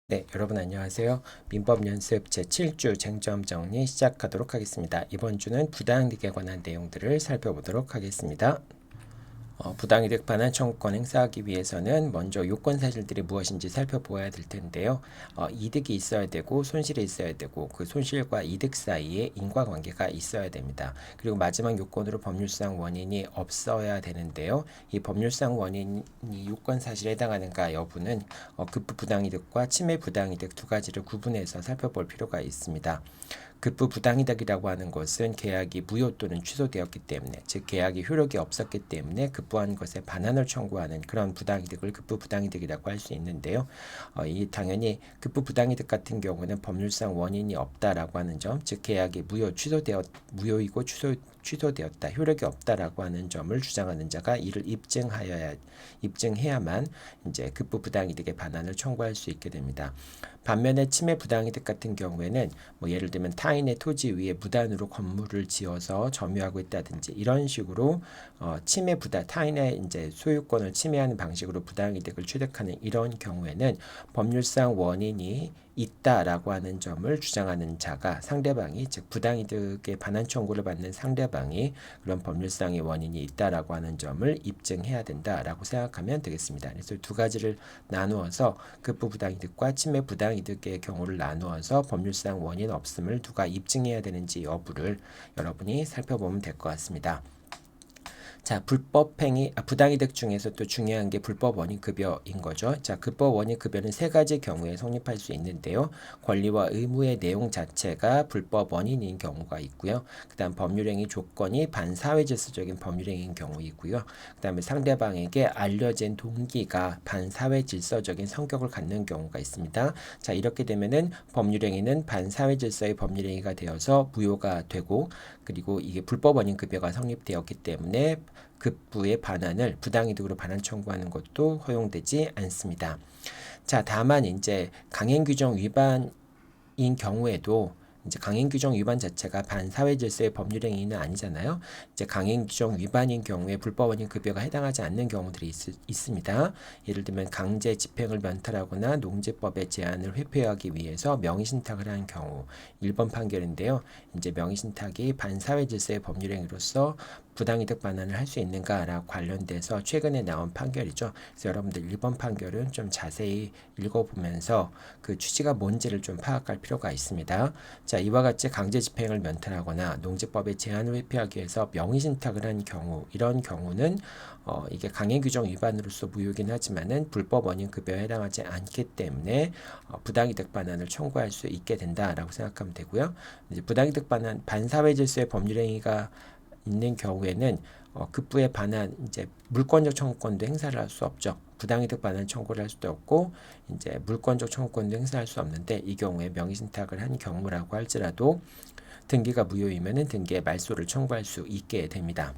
네, 여러분 안녕하세요. 민법 연습 제7주 쟁점 정리 시작하도록 하겠습니다. 이번 주는 부당이득에 관한 내용들을 살펴보도록 하겠습니다. 부당이득 반환 청구권 행사하기 위해서는 먼저 요건 사실들이 무엇인지 살펴보아야 될 텐데요. 이득이 있어야 되고 손실이 있어야 되고 그 손실과 이득 사이에 인과관계가 있어야 됩니다. 그리고 마지막 요건으로 법률상 원인이 없어야 되는데요. 이 법률상 원인이 요건 사실에 해당하는가 여부는 급부 부당이득과 침해 부당이득 두 가지를 구분해서 살펴볼 필요가 있습니다. 급부 부당이득이라고 하는 것은 계약이 무효 또는 취소되었기 때문에, 즉 계약이 효력이 없었기 때문에 급부한 것에 반환을 청구하는 그런 부당이득을 급부 부당이득이라고 할 수 있는데요. 이 당연히 급부 부당이득 같은 경우는 법률상 원인이 없다라고 하는 점, 즉 계약이 무효이고 취소되었다, 효력이 없다라고 하는 점을 주장하는 자가 이를 입증해야만 이제 급부 부당이득의 반환을 청구할 수 있게 됩니다. 반면에 침해 부당이득 같은 경우에는 예를 들면 타인의 토지 위에 무단으로 건물을 지어서 점유하고 있다든지 이런 식으로 타인의 이제 소유권을 침해하는 방식으로 부당이득을 취득하는 이런 경우에는 법률상 원인이 있다라고 하는 점을 주장하는 자가 상대방이, 즉 부당이득의 반환 청구를 받는 상대방이 그런 법률상의 원인이 있다라고 하는 점을 입증해야 된다라고 생각하면 되겠습니다. 그래서 두 가지를 나누어서 급부 부당이득과 침해 부당이득의 경우를 나누어서 법률상 원인 없음을 누가 입증해야 되는지 여부를 여러분이 살펴보면 될 것 같습니다. 자, 부당이득 중에서 또 중요한 게 불법 원인급여인 거죠. 자, 불법 원인급여는 세 가지 경우에 성립할 수 있는데요. 권리와 의무의 내용 자체가 불법 원인인 경우가 있고요. 그 다음 법률행위 조건이 반사회질서적인 법률행위인 경우 있고요. 그 다음에 상대방에게 알려진 동기가 반사회질서적인 성격을 갖는 경우가 있습니다. 자, 이렇게 되면은 법률행위는 반사회질서의 법률행위가 되어서 무효가 되고, 그리고 이게 불법 원인급여가 성립되었기 때문에 급부의 반환을 부당이득으로 반환 청구하는 것도 허용되지 않습니다. 자, 다만 이제 강행규정 위반인 경우에도 이제 강행규정 위반 자체가 반사회질서의 법률행위는 아니잖아요. 이제 강행규정 위반인 경우에 불법원인 급여가 해당하지 않는 경우들이 있습니다. 예를 들면 강제 집행을 면탈하거나 농지법의 제한을 회피하기 위해서 명의신탁을 하는 경우 1번 판결인데요. 이제 명의신탁이 반사회질서의 법률행위로서 부당이득 반환을 할 수 있는가라고 관련돼서 최근에 나온 판결이죠. 그래서 여러분들 1번 판결은 좀 자세히 읽어보면서 그 취지가 뭔지를 좀 파악할 필요가 있습니다. 자, 이와 같이 강제 집행을 면탈하거나 농지법의 제한을 회피하기 위해서 명의신탁을 한 경우, 이런 경우는 이게 강행규정 위반으로서 무효긴 하지만은 불법 원인 급여에 해당하지 않기 때문에 부당이득 반환을 청구할 수 있게 된다라고 생각하면 되고요. 이제 부당이득 반환, 반사회질서의 법률행위가 있는 경우에는 급부의 반환, 이제 물권적 청구권도 행사를 할 수 없죠. 부당이득 반환 청구를 할 수도 없고 이제 물권적 청구권도 행사할 수 없는데, 이 경우에 명의신탁을 한 경우라고 할지라도 등기가 무효이면은 등기의 말소를 청구할 수 있게 됩니다.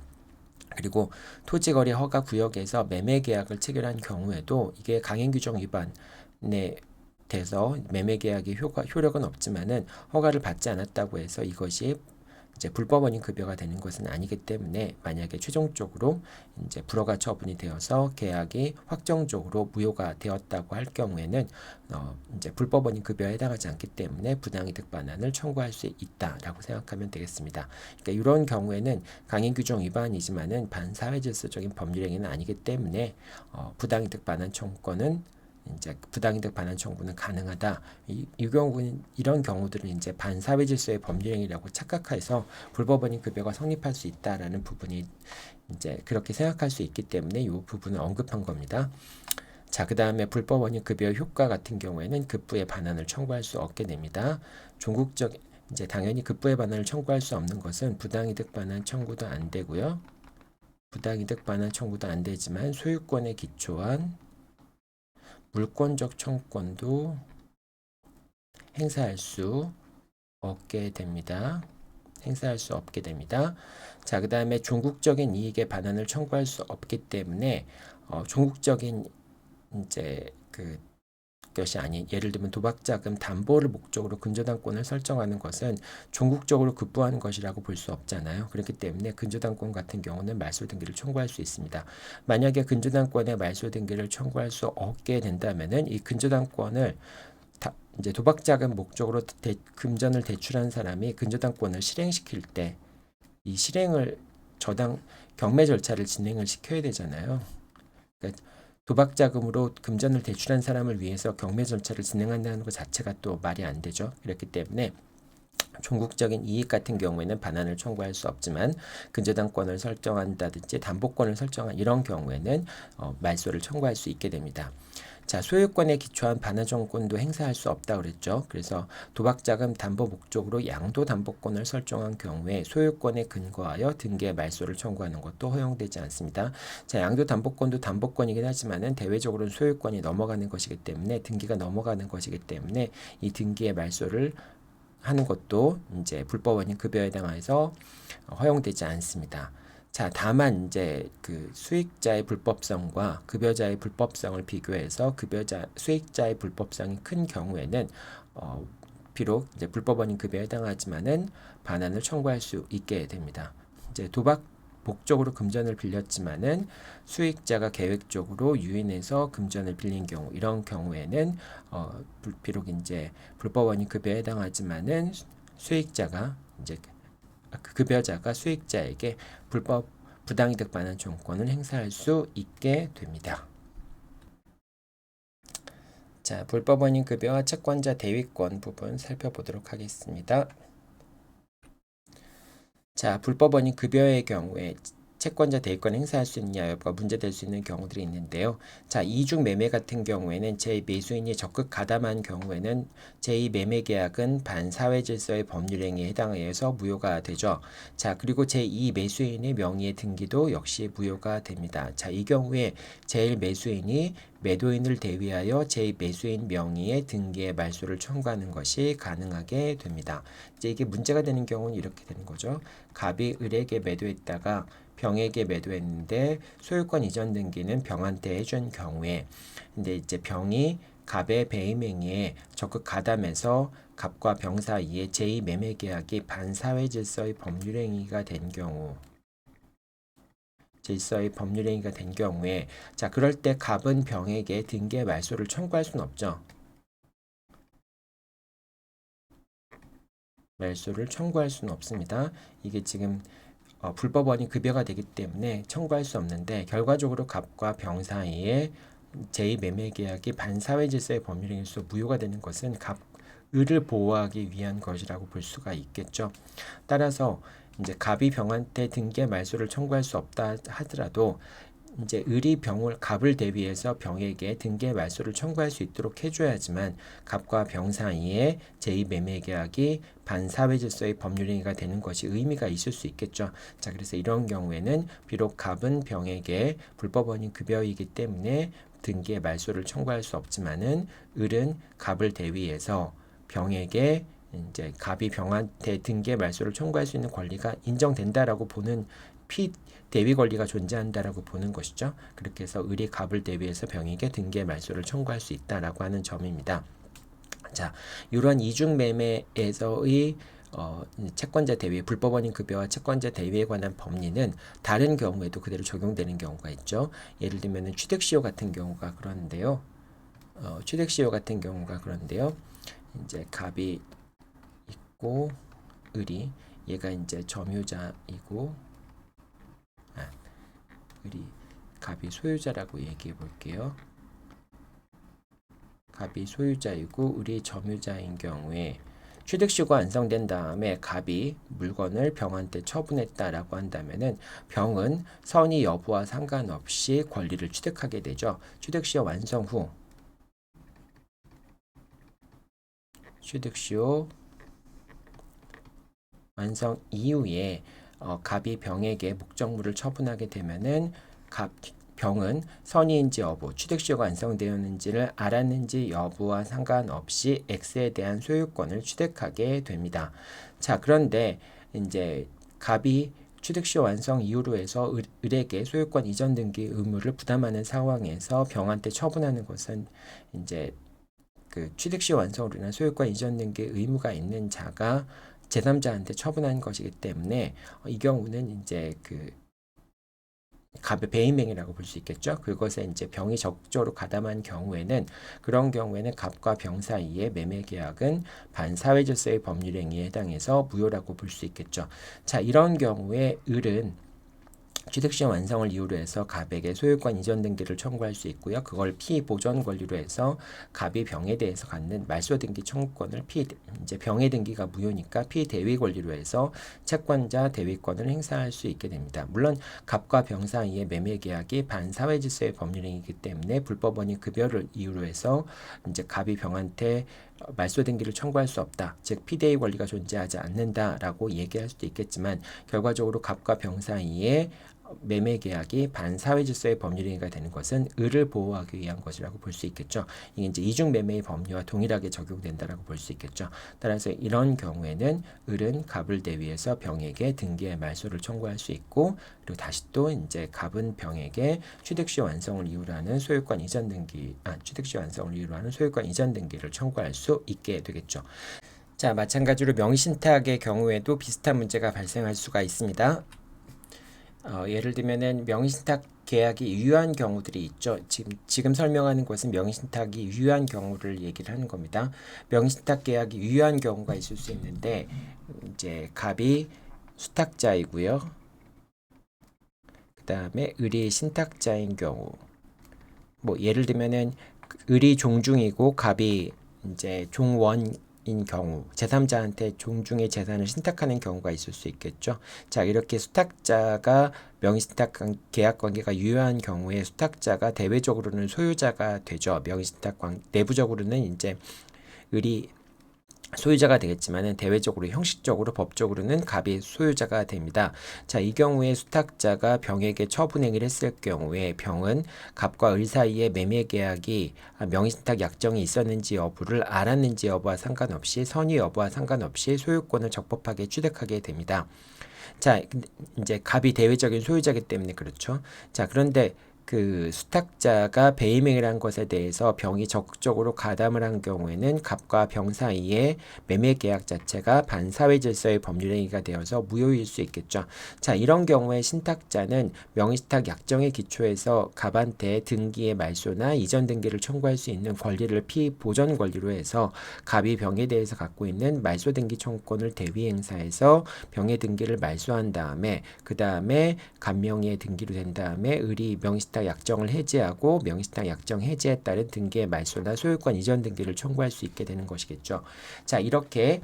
그리고 토지거래 허가 구역에서 매매 계약을 체결한 경우에도 이게 강행규정 위반에 돼서 매매 계약의 효력은 없지만은 허가를 받지 않았다고 해서 이것이 이제 불법 원인 급여가 되는 것은 아니기 때문에, 만약에 최종적으로 이제 불허가 처분이 되어서 계약이 확정적으로 무효가 되었다고 할 경우에는 이제 불법 원인 급여에 해당하지 않기 때문에 부당이득 반환을 청구할 수 있다라고 생각하면 되겠습니다. 그러니까 이런 경우에는 강행규정 위반이지만은 반사회질서적인 법률행위는 아니기 때문에 부당이득 반환 청구권은 이제 부당이득 반환 청구는 가능하다. 이런 경우들은 이제 반사회질서의 법률행위라고 착각해서 불법원인 급여가 성립할 수 있다라는 부분이 이제 그렇게 생각할 수 있기 때문에 이 부분을 언급한 겁니다. 자, 그 다음에 불법원인 급여 효과 같은 경우에는 급부의 반환을 청구할 수 없게 됩니다. 이제 당연히 급부의 반환을 청구할 수 없는 것은 부당이득 반환 청구도 안 되고요. 부당이득 반환 청구도 안 되지만 소유권에 기초한 물권적 청구권도 행사할 수 없게 됩니다. 행사할 수 없게 됩니다. 자, 그 다음에 종국적인 이익의 반환을 청구할 수 없기 때문에 종국적인 이제 것이 아닌, 예를 들면 도박자금 담보를 목적으로 근저당권을 설정하는 것은 종국적으로 급부하는 것이라고 볼 수 없잖아요. 그렇기 때문에 근저당권 같은 경우는 말소 등기를 청구할 수 있습니다. 만약에 근저당권의 말소 등기를 청구할 수 없게 된다면은 이 근저당권을 이제 도박자금 목적으로 금전을 대출한 사람이 근저당권을 실행시킬 때 이 실행을 저당 경매 절차를 진행을 시켜야 되잖아요. 그러니까 도박자금으로 금전을 대출한 사람을 위해서 경매 절차를 진행한다는 것 자체가 또 말이 안 되죠. 그렇기 때문에 종국적인 이익 같은 경우에는 반환을 청구할 수 없지만 근저당권을 설정한다든지 담보권을 설정한 이런 경우에는 말소를 청구할 수 있게 됩니다. 자, 소유권에 기초한 반환정권도 행사할 수 없다 그랬죠. 그래서 도박자금 담보 목적으로 양도담보권을 설정한 경우에 소유권에 근거하여 등기에 말소를 청구하는 것도 허용되지 않습니다. 자, 양도담보권도 담보권이긴 하지만은 대외적으로는 소유권이 넘어가는 것이기 때문에 등기가 넘어가는 것이기 때문에 이 등기에 말소를 하는 것도 이제 불법원인 급여에 해당해서 허용되지 않습니다. 자, 다만 이제 그 수익자의 불법성과 급여자의 불법성을 비교해서 수익자의 불법성이 큰 경우에는 비록 이제 불법원인 급여에 해당하지만은 반환을 청구할 수 있게 됩니다. 이제 도박 목적으로 금전을 빌렸지만은 수익자가 계획적으로 유인해서 금전을 빌린 경우 이런 경우에는 비록 이제 불법원인 급여에 해당하지만은 수익자가 이제 급여자가 수익자에게 불법 부당이득 반환 청구권을 행사할 수 있게 됩니다. 자, 불법원인 급여와 채권자 대위권 부분 살펴보도록 하겠습니다. 자, 불법원인 급여의 경우에 채권자 대위권 행사할 수 있냐 여부가 문제될 수 있는 경우들이 있는데요. 자, 이중 매매 같은 경우에는 제2매수인이 적극 가담한 경우에는 제2매매계약은 반사회질서의 법률행위에 해당해서 무효가 되죠. 자, 그리고 제2매수인의 명의의 등기도 역시 무효가 됩니다. 자, 이 경우에 제1매수인이 매도인을 대위하여 제2매수인 명의의 등기에 말소를 청구하는 것이 가능하게 됩니다. 이제 이게 문제가 되는 경우는 이렇게 되는 거죠. 갑이 을에게 매도했다가 병에게 매도했는데 소유권 이전 등기는 병한테 해준 경우에 근데 이제 병이 갑의 배임 행위에 적극 가담해서 갑과 병 사이에 제2매매 계약이 반사회 질서의 법률 행위가 된 경우 질서의 법률 행위가 된 경우에 자, 그럴 때 갑은 병에게 등기의 말소를 청구할 수는 없죠. 말소를 청구할 수는 없습니다. 이게 지금 불법원인 급여가 되기 때문에 청구할 수 없는데 결과적으로 갑과 병 사이에 제2매매계약이 반사회질서의 법률행위로서 무효가 되는 것은 을을 보호하기 위한 것이라고 볼 수가 있겠죠. 따라서 이제 갑이 병한테 등기의 말소를 청구할 수 없다 하더라도 이제 을이 갑을 대비해서 병에게 등기의 말소를 청구할 수 있도록 해줘야지만 갑과 병 사이에 제2매매계약이 반사회질서의 법률행위가 되는 것이 의미가 있을 수 있겠죠. 자, 그래서 이런 경우에는 비록 갑은 병에게 불법원인 급여이기 때문에 등기의 말소를 청구할 수 없지만은 을은 갑을 대위해서 병에게 이제 갑이 병한테 등기의 말소를 청구할 수 있는 권리가 인정된다라고 보는 대위 권리가 존재한다라고 보는 것이죠. 그렇게 해서 을이 갑을 대위해서 병에게 등기의 말소를 청구할 수 있다라고 하는 점입니다. 자, 이러한 이중 매매에서의 채권자 대위, 불법원인 급여와 채권자 대위에 관한 법리는 다른 경우에도 그대로 적용되는 경우가 있죠. 예를 들면 취득시효 같은 경우가 그런데요. 이제 갑이 있고 을이 얘가 이제 점유자이고 갑이 소유자라고 얘기해 볼게요. 갑이 소유자이고 을이 점유자인 경우에 취득시효가 완성된 다음에 갑이 물건을 병한테 처분했다라고 한다면은 병은 선의 여부와 상관없이 권리를 취득하게 되죠. 취득시효 완성 후 취득시효 완성 이후에 갑이 병에게 목적물을 처분하게 되면은 병은 선의인지 여부, 취득시효가 완성되었는지를 알았는지 여부와 상관없이 X에 대한 소유권을 취득하게 됩니다. 자, 그런데 이제 갑이 취득시효 완성 이후로 해서 을에게 소유권 이전 등기 의무를 부담하는 상황에서 병한테 처분하는 것은 이제 그 취득시효 완성으로 인한 소유권 이전 등기 의무가 있는 자가 제3자한테 처분한 것이기 때문에 이 경우는 이제 그 갑의 배임행위라고 볼 수 있겠죠. 그것에 이제 병이 적극적으로 가담한 경우에는 그런 경우에는 갑과 병 사이의 매매 계약은 반사회질서의 법률 행위에 해당해서 무효라고 볼 수 있겠죠. 자, 이런 경우에 을은 취득시효 완성을 이유로 해서 갑에게 소유권 이전 등기를 청구할 수 있고요. 그걸 피보전 권리로 해서 갑이 병에 대해서 갖는 말소 등기 청구권을 이제 병의 등기가 무효니까 피대위 권리로 해서 채권자 대위권을 행사할 수 있게 됩니다. 물론 갑과 병 사이의 매매 계약이 반사회 질서의 법률행위이기 때문에 불법원이 급여를 이유로 해서 이제 갑이 병한테 말소 등기를 청구할 수 없다. 즉 피대위 권리가 존재하지 않는다라고 얘기할 수도 있겠지만 결과적으로 갑과 병 사이에 매매 계약이 반사회 질서의 법률행위가 되는 것은 을을 보호하기 위한 것이라고 볼 수 있겠죠. 이게 이제 이중 매매의 법리와 동일하게 적용된다라고 볼 수 있겠죠. 따라서 이런 경우에는 을은 갑을 대위해서 병에게 등기의 말소를 청구할 수 있고, 그리고 다시 또 이제 갑은 병에게 취득시 완성을 이유로 하는 소유권 이전 등기, 취득시 완성을 이유로 하는 소유권 이전 등기를 청구할 수 있게 되겠죠. 자, 마찬가지로 명의신탁의 경우에도 비슷한 문제가 발생할 수가 있습니다. 예를 들면은 명의신탁 계약이 유효한 경우들이 있죠. 지금 설명하는 것은 명의신탁이 유효한 경우를 얘기를 하는 겁니다. 명의신탁 계약이 유효한 경우가 있을 수 있는데 이제 갑이 수탁자이고요. 그 다음에 을이 신탁자인 경우. 뭐 예를 들면은 을이 종중이고 갑이 이제 종원 인 경우 제3자한테 종중의 재산을 신탁하는 경우가 있을 수 있겠죠. 자, 이렇게 수탁자가 명의신탁 계약 관계가 유효한 경우에 수탁자가 대외적으로는 소유자가 되죠. 명의신탁 내부적으로는 이제 을이 소유자가 되겠지만은 대외적으로 형식적으로 법적으로는 갑이 소유자가 됩니다. 자, 이 경우에 수탁자가 병에게 처분행위를 했을 경우에 병은 갑과 을 사이에 매매 계약이 명의신탁 약정이 있었는지 여부를 알았는지 여부와 상관없이 선의 여부와 상관없이 소유권을 적법하게 취득하게 됩니다. 자, 이제 갑이 대외적인 소유자이기 때문에 그렇죠. 자, 그런데 그 수탁자가 배임행위를 한 것에 대해서 병이 적극적으로 가담을 한 경우에는 갑과 병 사이에 매매 계약 자체가 반사회 질서의 법률행위가 되어서 무효일 수 있겠죠. 자, 이런 경우에 신탁자는 명의신탁 약정에 기초해서 갑한테 등기의 말소나 이전 등기를 청구할 수 있는 권리를 피보전 권리로 해서 갑이 병에 대해서 갖고 있는 말소 등기 청구권을 대위 행사해서 병의 등기를 말소한 다음에 그 다음에 갑명의의 등기로 된 다음에 을이 명의신탁 약정을 해지하고 명의신탁 약정 해지에 따른 등기의 말소나 소유권 이전 등기를 청구할 수 있게 되는 것이겠죠. 자, 이렇게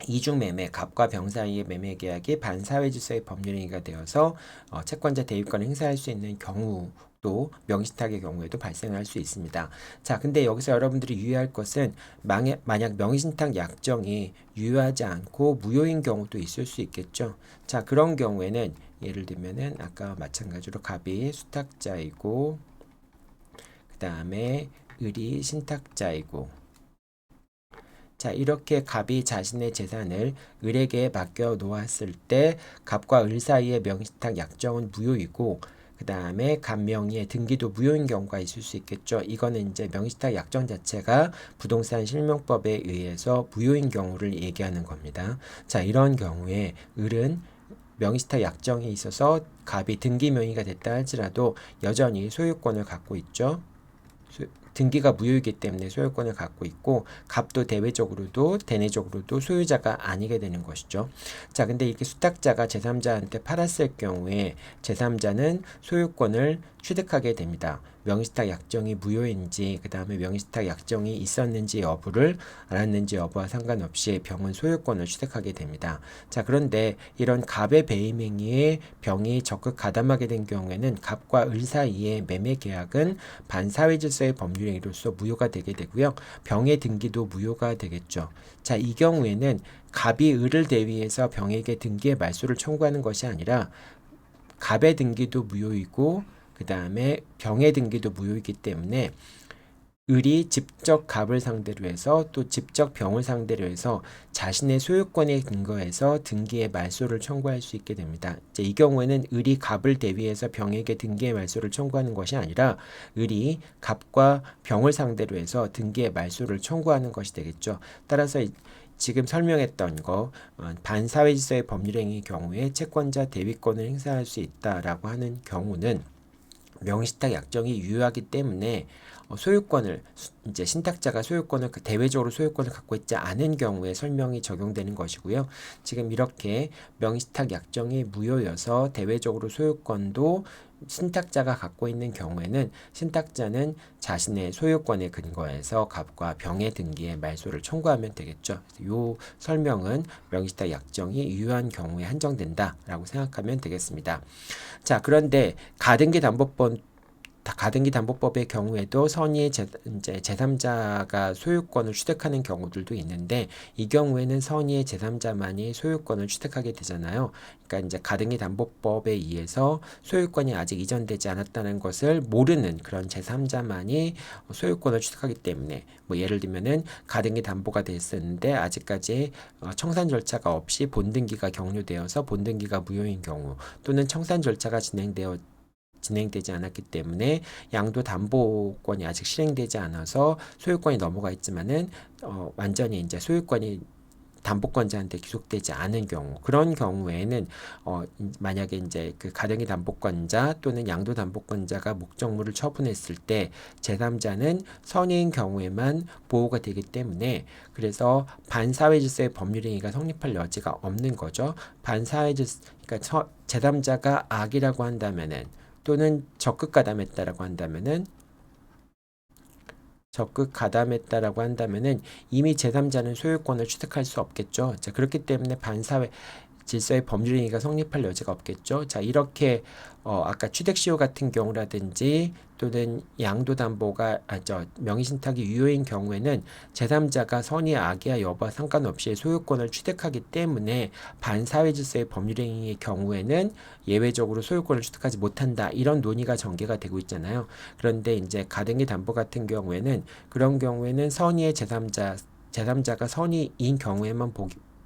이중매매, 갑과 병 사이의 매매 계약이 반사회 질서의 법률행위가 되어서 채권자 대위권을 행사할 수 있는 경우도 명의신탁의 경우에도 발생할 수 있습니다. 자, 근데 여기서 여러분들이 유의할 것은 만약 명의신탁 약정이 유효하지 않고 무효인 경우도 있을 수 있겠죠. 자, 그런 경우에는 예를 들면은 아까 마찬가지로 갑이 수탁자이고 그 다음에 을이 신탁자이고, 자, 이렇게 갑이 자신의 재산을 을에게 맡겨 놓았을 때 갑과 을 사이의 명의신탁 약정은 무효이고 그 다음에 갑명의의 등기도 무효인 경우가 있을 수 있겠죠. 이거는 이제 명의신탁 약정 자체가 부동산 실명법에 의해서 무효인 경우를 얘기하는 겁니다. 자, 이런 경우에 을은 명의신탁 약정에 있어서 갑이 등기 명의가 됐다 할지라도 여전히 소유권을 갖고 있죠. 등기가 무효이기 때문에 소유권을 갖고 있고 갑도 대외적으로도 대내적으로도 소유자가 아니게 되는 것이죠. 자, 근데 이렇게 수탁자가 제3자한테 팔았을 경우에 제3자는 소유권을 취득하게 됩니다. 명의신탁 약정이 무효인지 그 다음에 명의신탁 약정이 있었는지 여부를 알았는지 여부와 상관없이 병은 소유권을 취득하게 됩니다. 자, 그런데 이런 갑의 배임행위에 병이 적극 가담하게 된 경우에는 갑과 을 사이의 매매 계약은 반사회 질서의 법률행위로서 무효가 되게 되고요. 병의 등기도 무효가 되겠죠. 자, 이 경우에는 갑이 을을 대위해서 병에게 등기의 말소를 청구하는 것이 아니라 갑의 등기도 무효이고 그 다음에 병의 등기도 무효이기 때문에 을이 직접 갑을 상대로 해서 또 직접 병을 상대로 해서 자신의 소유권에 근거해서 등기의 말소를 청구할 수 있게 됩니다. 이제 이 경우에는 을이 갑을 대위해서 병에게 등기의 말소를 청구하는 것이 아니라 을이 갑과 병을 상대로 해서 등기의 말소를 청구하는 것이 되겠죠. 따라서 지금 설명했던 거 반사회질서의 법률행위의 경우에 채권자 대위권을 행사할 수 있다라고 하는 경우는 명의신탁 약정이 유효하기 때문에 소유권을 이제 신탁자가 소유권을 대외적으로 소유권을 갖고 있지 않은 경우에 설명이 적용되는 것이고요. 지금 이렇게 명의신탁 약정이 무효여서 대외적으로 소유권도 신탁자가 갖고 있는 경우에는 신탁자는 자신의 소유권에 근거해서 갑과 병의 등기에 말소를 청구하면 되겠죠. 이 설명은 명의신탁 약정이 유효한 경우에 한정된다라고 생각하면 되겠습니다. 자, 그런데 가등기 담보법의 경우에도 선의의 이제 제3자가 소유권을 취득하는 경우들도 있는데 이 경우에는 선의의 제3자만이 소유권을 취득하게 되잖아요. 그러니까 이제 가등기 담보법에 의해서 소유권이 아직 이전되지 않았다는 것을 모르는 그런 제3자만이 소유권을 취득하기 때문에 뭐 예를 들면은 가등기 담보가 됐었는데 아직까지 청산 절차가 없이 본등기가 경료되어서 본등기가 무효인 경우 또는 청산 절차가 진행되지 않았기 때문에 양도담보권이 아직 실행되지 않아서 소유권이 넘어가 있지만은 완전히 이제 소유권이 담보권자한테 귀속되지 않은 경우 그런 경우에는 만약에 이제 그 가등기 담보권자 또는 양도 담보권자가 목적물을 처분했을 때 제3자는 선의인 경우에만 보호가 되기 때문에 그래서 반사회질서의 법률행위가 성립할 여지가 없는 거죠. 그러니까 제3자가 악이라고 한다면은 또는 적극 가담했다라고 한다면은 이미 제3자는 소유권을 취득할 수 없겠죠. 자, 그렇기 때문에 반사회 질서의 법률행위가 성립할 여지가 없겠죠. 자, 이렇게 아까 취득시효 같은 경우라든지 또는 양도담보가 명의신탁이 유효인 경우에는 제3자가 선의 악이야 여부와 상관없이 소유권을 취득하기 때문에 반사회질서의 법률행위의 경우에는 예외적으로 소유권을 취득하지 못한다. 이런 논의가 전개가 되고 있잖아요. 그런데 이제 가등기 담보 같은 경우에는 그런 경우에는 선의의 제3자가 선의인 경우에만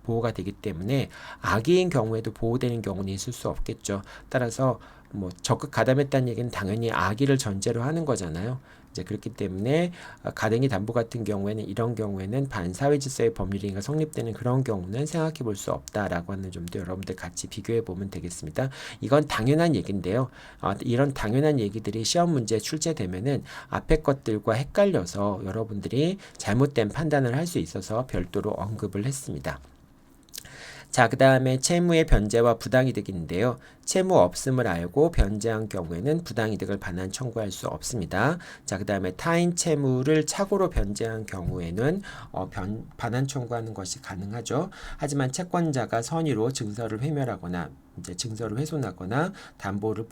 보호가 되기 때문에 악의인 경우에도 보호되는 경우는 있을 수 없겠죠. 따라서 뭐 적극 가담했다는 얘기는 당연히 악의를 전제로 하는 거잖아요. 이제 그렇기 때문에 가등기 담보 같은 경우에는 이런 경우에는 반사회질서의 법률행위가 성립되는 그런 경우는 생각해 볼 수 없다라고 하는 점도 여러분들 같이 비교해 보면 되겠습니다. 이건 당연한 얘기인데요. 이런 당연한 얘기들이 시험 문제에 출제되면은 앞에 것들과 헷갈려서 여러분들이 잘못된 판단을 할 수 있어서 별도로 언급을 했습니다. 자, 그 다음에 채무의 변제와 부당이득인데요. 채무 없음을 알고 변제한 경우에는 부당이득을 반환 청구할 수 없습니다. 자, 그 다음에 타인 채무를 착오로 변제한 경우에는 반환 청구하는 것이 가능하죠. 하지만 채권자가 선의로 증서를 회멸하거나 이제 증서를 훼손하거나 담보를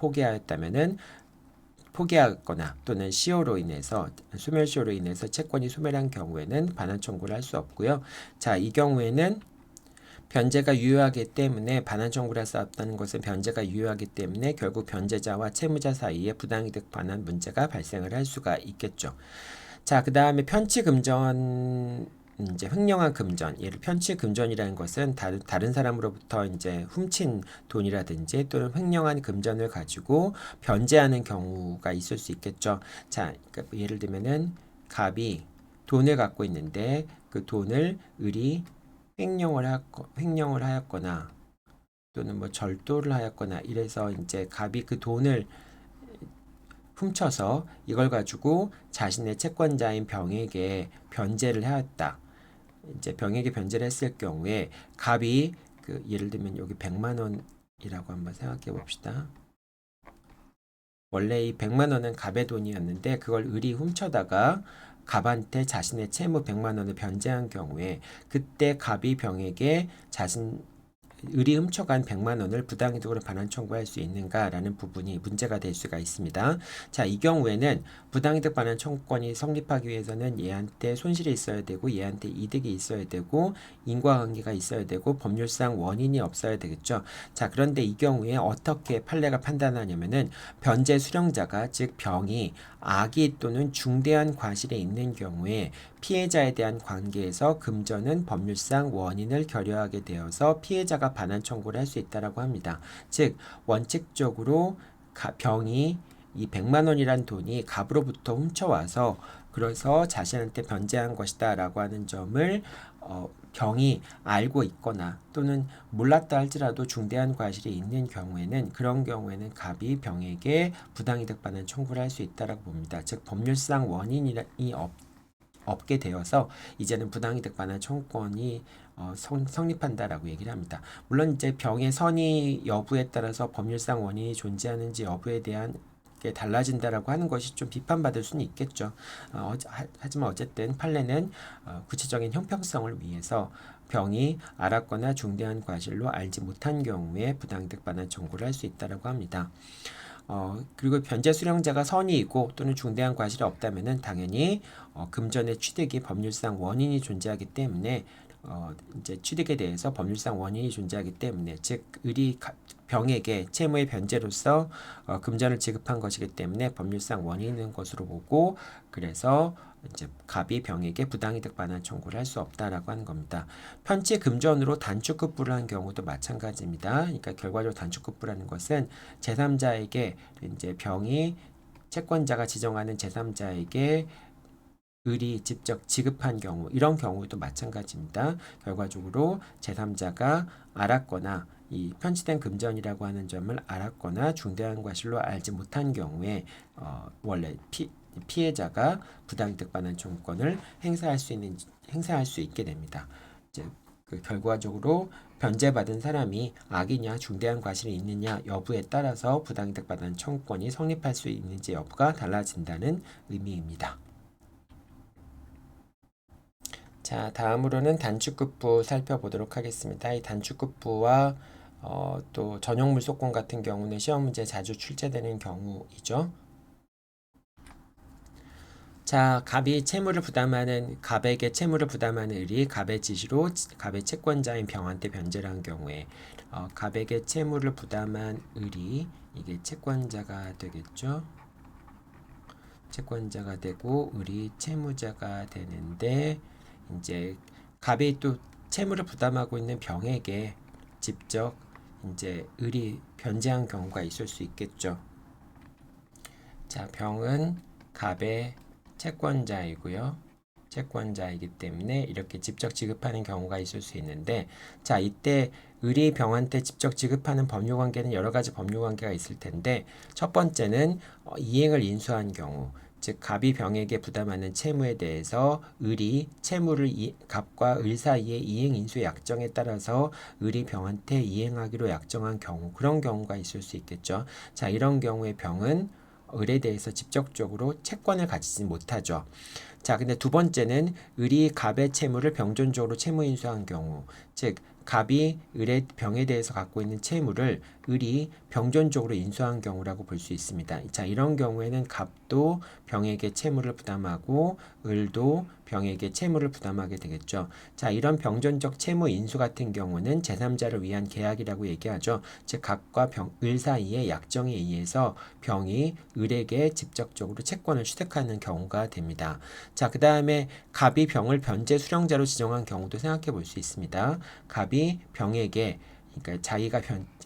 포기하거나 또는 소멸시효로 인해서 채권이 소멸한 경우에는 반환 청구를 할 수 없고요. 자, 이 경우에는 변제가 유효하기 때문에 반환 청구를 할 수 없다는 것은 변제가 유효하기 때문에 결국 변제자와 채무자 사이에 부당이득 반환 문제가 발생을 할 수가 있겠죠. 자, 그 다음에 편취금전 이제 횡령한 금전, 예를 편취금전이라는 것은 다른 사람으로부터 이제 훔친 돈이라든지 또는 횡령한 금전을 가지고 변제하는 경우가 있을 수 있겠죠. 자, 그러니까 예를 들면은 갑이 돈을 갖고 있는데 그 돈을 을이 횡령을 하였거나 또는 뭐 절도를 하였거나 이래서 이제 갑이 그 돈을 훔쳐서 이걸 가지고 자신의 채권자인 병에게 변제를 하였다. 이제 병에게 변제를 했을 경우에 갑이 예를 들면 여기 100만 원이라고 한번 생각해 봅시다. 원래 이 100만 원은 갑의 돈이었는데 그걸 을이 훔쳐다가 갑한테 자신의 채무 100만 원을 변제한 경우에 그때 갑이 병에게 을이 훔쳐간 100만 원을 부당이득으로 반환 청구할 수 있는가라는 부분이 문제가 될 수가 있습니다. 자, 이 경우에는 부당이득 반환 청구권이 성립하기 위해서는 얘한테 손실이 있어야 되고 얘한테 이득이 있어야 되고 인과관계가 있어야 되고 법률상 원인이 없어야 되겠죠. 자, 그런데 이 경우에 어떻게 판례가 판단하냐면은 변제 수령자가 즉 병이 악의 또는 중대한 과실이 있는 경우에 피해자에 대한 관계에서 금전은 법률상 원인을 결여하게 되어서 피해자가 반환 청구를 할 수 있다라고 합니다. 즉 원칙적으로 병이 이 100만 원이란 돈이 갑으로부터 훔쳐와서 그래서 자신한테 변제한 것이다 라고 하는 점을 병이 알고 있거나 또는 몰랐다 할지라도 중대한 과실이 있는 경우에는 그런 경우에는 갑이 병에게 부당이득 반환 청구를 할 수 있다라고 봅니다. 즉 법률상 원인이 없게 되어서 이제는 부당이득 반환 청구권이 성립한다라고 얘기를 합니다. 물론 이제 병의 선의 여부에 따라서 법률상 원인이 존재하는지 여부에 대한 게 달라진다라고 하는 것이 좀 비판받을 수는 있겠죠. 하지만 어쨌든 판례는 구체적인 형평성을 위해서 병이 알았거나 중대한 과실로 알지 못한 경우에 부당이득 반환 청구를 할 수 있다라고 합니다. 그리고 변제 수령자가 선의이고 또는 중대한 과실이 없다면은 당연히 금전의 취득이 법률상 원인이 존재하기 때문에 이제 취득에 대해서 법률상 원인이 존재하기 때문에 즉 을이 병에게 채무의 변제로서 금전을 지급한 것이기 때문에 법률상 원인이 있는 것으로 보고 그래서 이제 갑이 병에게 부당이득 반환 청구를 할 수 없다라고 하는 겁니다. 편치 금전으로 단축급부를 한 경우도 마찬가지입니다. 그러니까 결과적으로 단축급부라는 것은 제3자에게 이제 병이 채권자가 지정하는 제3자에게 을이 직접 지급한 경우 이런 경우도 마찬가지입니다. 결과적으로 제3자가 알았거나 이 편취된 금전이라고 하는 점을 알았거나 중대한 과실로 알지 못한 경우에 원래 피해자가 부당이득 반환 청구권을 행사할 수 있게 됩니다. 이제 결과적으로 변제받은 사람이 악이냐 중대한 과실이 있느냐 여부에 따라서 부당이득 반환 청구권이 성립할 수 있는지 여부가 달라진다는 의미입니다. 자, 다음으로는 단축급부 살펴보도록 하겠습니다. 이 단축급부와 또 전용물소권 같은 경우는 시험 문제 자주 출제되는 경우이죠. 자, 갑에게 채무를 부담하는 을이 갑의 지시로 갑의 채권자인 병한테 변제를 한 경우에 갑에게 채무를 부담한 을이 이게 채권자가 되겠죠. 채권자가 되고 을이 채무자가 되는데 이제 갑이 또 채무를 부담하고 있는 병에게 직접 이제 을이 변제한 경우가 있을 수 있겠죠. 자, 병은 갑의 채권자이고요. 채권자이기 때문에 이렇게 직접 지급하는 경우가 있을 수 있는데 자, 이때 을이 병한테 직접 지급하는 법률관계는 여러 가지 법률관계가 있을 텐데 첫 번째는 이행을 인수한 경우 즉 갑이 병에게 부담하는 채무에 대해서 을이 채무를 갑과 을 사이의 이행 인수 약정에 따라서 을이 병한테 이행하기로 약정한 경우 그런 경우가 있을 수 있겠죠. 자, 이런 경우에 병은 을에 대해서 직접적으로 채권을 가지지 못하죠. 자, 근데 두 번째는 을이 갑의 채무를 병존적으로 채무 인수한 경우 즉 갑이 을의 병에 대해서 갖고 있는 채무를 을이 병존적으로 인수한 경우라고 볼 수 있습니다. 자, 이런 경우에는 갑도 병에게 채무를 부담하고 을도 병에게 채무를 부담하게 되겠죠. 자, 이런 병존적 채무 인수 같은 경우는 제3자를 위한 계약이라고 얘기하죠. 즉 갑과 을 사이의 약정에 의해서 병이 을에게 직접적으로 채권을 취득하는 경우가 됩니다. 자, 그 다음에 갑이 병을 변제 수령자로 지정한 경우도 생각해 볼 수 있습니다. 갑이 병에게 그러니까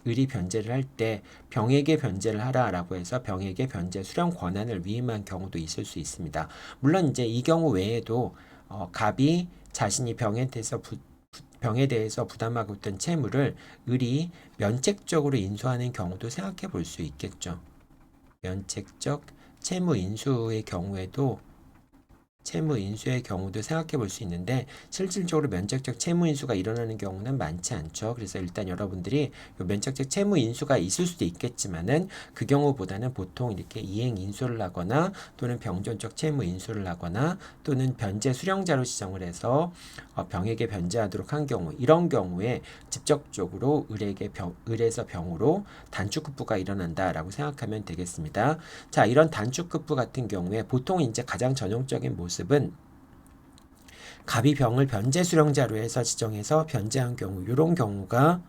을이 변제를 할 때 병에게 변제를 하라라고 해서 병에게 변제 수령 권한을 위임한 경우도 있을 수 있습니다. 물론 이제 이 경우 외에도 갑이 자신이 병에 대해서 부담하고 있던 채무를 을이 면책적으로 인수하는 경우도 생각해 볼 수 있겠죠. 면책적 채무 인수의 경우도 생각해 볼 수 있는데 실질적으로 면책적 채무 인수가 일어나는 경우는 많지 않죠. 그래서 일단 여러분들이 면책적 채무 인수가 있을 수도 있겠지만은 그 경우보다는 보통 이렇게 이행 인수를 하거나 또는 병존적 채무 인수를 하거나 또는 변제 수령자로 지정을 해서 병에게 변제하도록 한 경우 이런 경우에 직접적으로 을에서 병으로 단축급부가 일어난다라고 생각하면 되겠습니다. 자, 이런 단축급부 같은 경우에 보통 이제 가장 전형적인 모습은 갑이 병을 변제 수령자로 해서 지정해서 변제한 경우 이런 경우가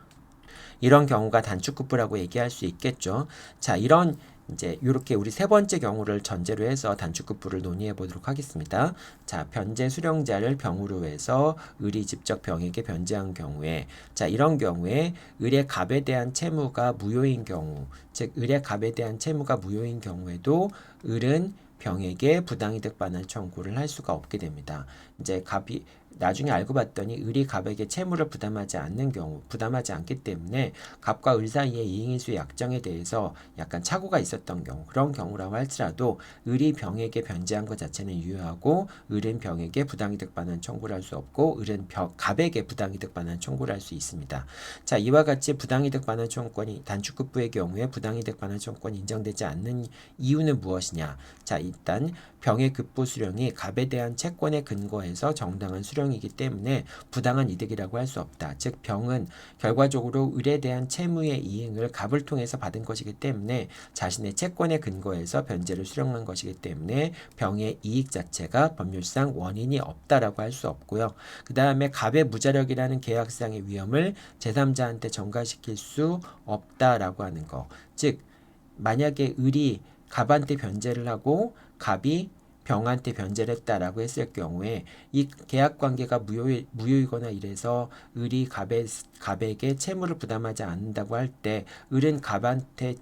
단축급부라고 얘기할 수 있겠죠. 자, 이런 이제 이렇게 우리 세 번째 경우를 전제로 해서 단축급부를 논의해 보도록 하겠습니다. 자, 변제 수령자를 병으로 해서 을이 직접 병에게 변제한 경우에, 자, 이런 경우에 을의 갑에 대한 채무가 무효인 경우, 즉 을의 갑에 대한 채무가 무효인 경우에도 을은 병에게 부당이득 반환 청구를 할 수가 없게 됩니다. 이제 갑이 나중에 알고 봤더니 을이 갑에게 채무를 부담하지 않는 경우, 부담하지 않기 때문에 갑과 을 사이의 이행일수의 약정에 대해서 약간 착오가 있었던 경우, 그런 경우라고 할지라도 을이 병에게 변제한 것 자체는 유효하고 을은 병에게 부당이득 반환 청구를 할 수 없고 을은 갑에게 부당이득 반환 청구를 할 수 있습니다. 자, 이와 같이 부당이득 반환 청구권이 단축급부의 경우에 부당이득 반환 청구권이 인정되지 않는 이유는 무엇이냐? 자, 일단 병의 급부 수령이 갑에 대한 채권에 근거해서 정당한 수령이기 때문에 부당한 이득이라고 할 수 없다. 즉 병은 결과적으로 을에 대한 채무의 이행을 갑을 통해서 받은 것이기 때문에 자신의 채권에 근거해서 변제를 수령한 것이기 때문에 병의 이익 자체가 법률상 원인이 없다라고 할 수 없고요. 그 다음에 갑의 무자력이라는 계약상의 위험을 제3자한테 전가시킬 수 없다라고 하는 거. 즉 만약에 을이 갑한테 변제를 하고 갑이 병한테 변제를 했다라고 했을 경우에 이 계약 관계가 무효이거나 이래서 을이 갑에게 채무를 부담하지 않는다고 할 때 을은 갑한테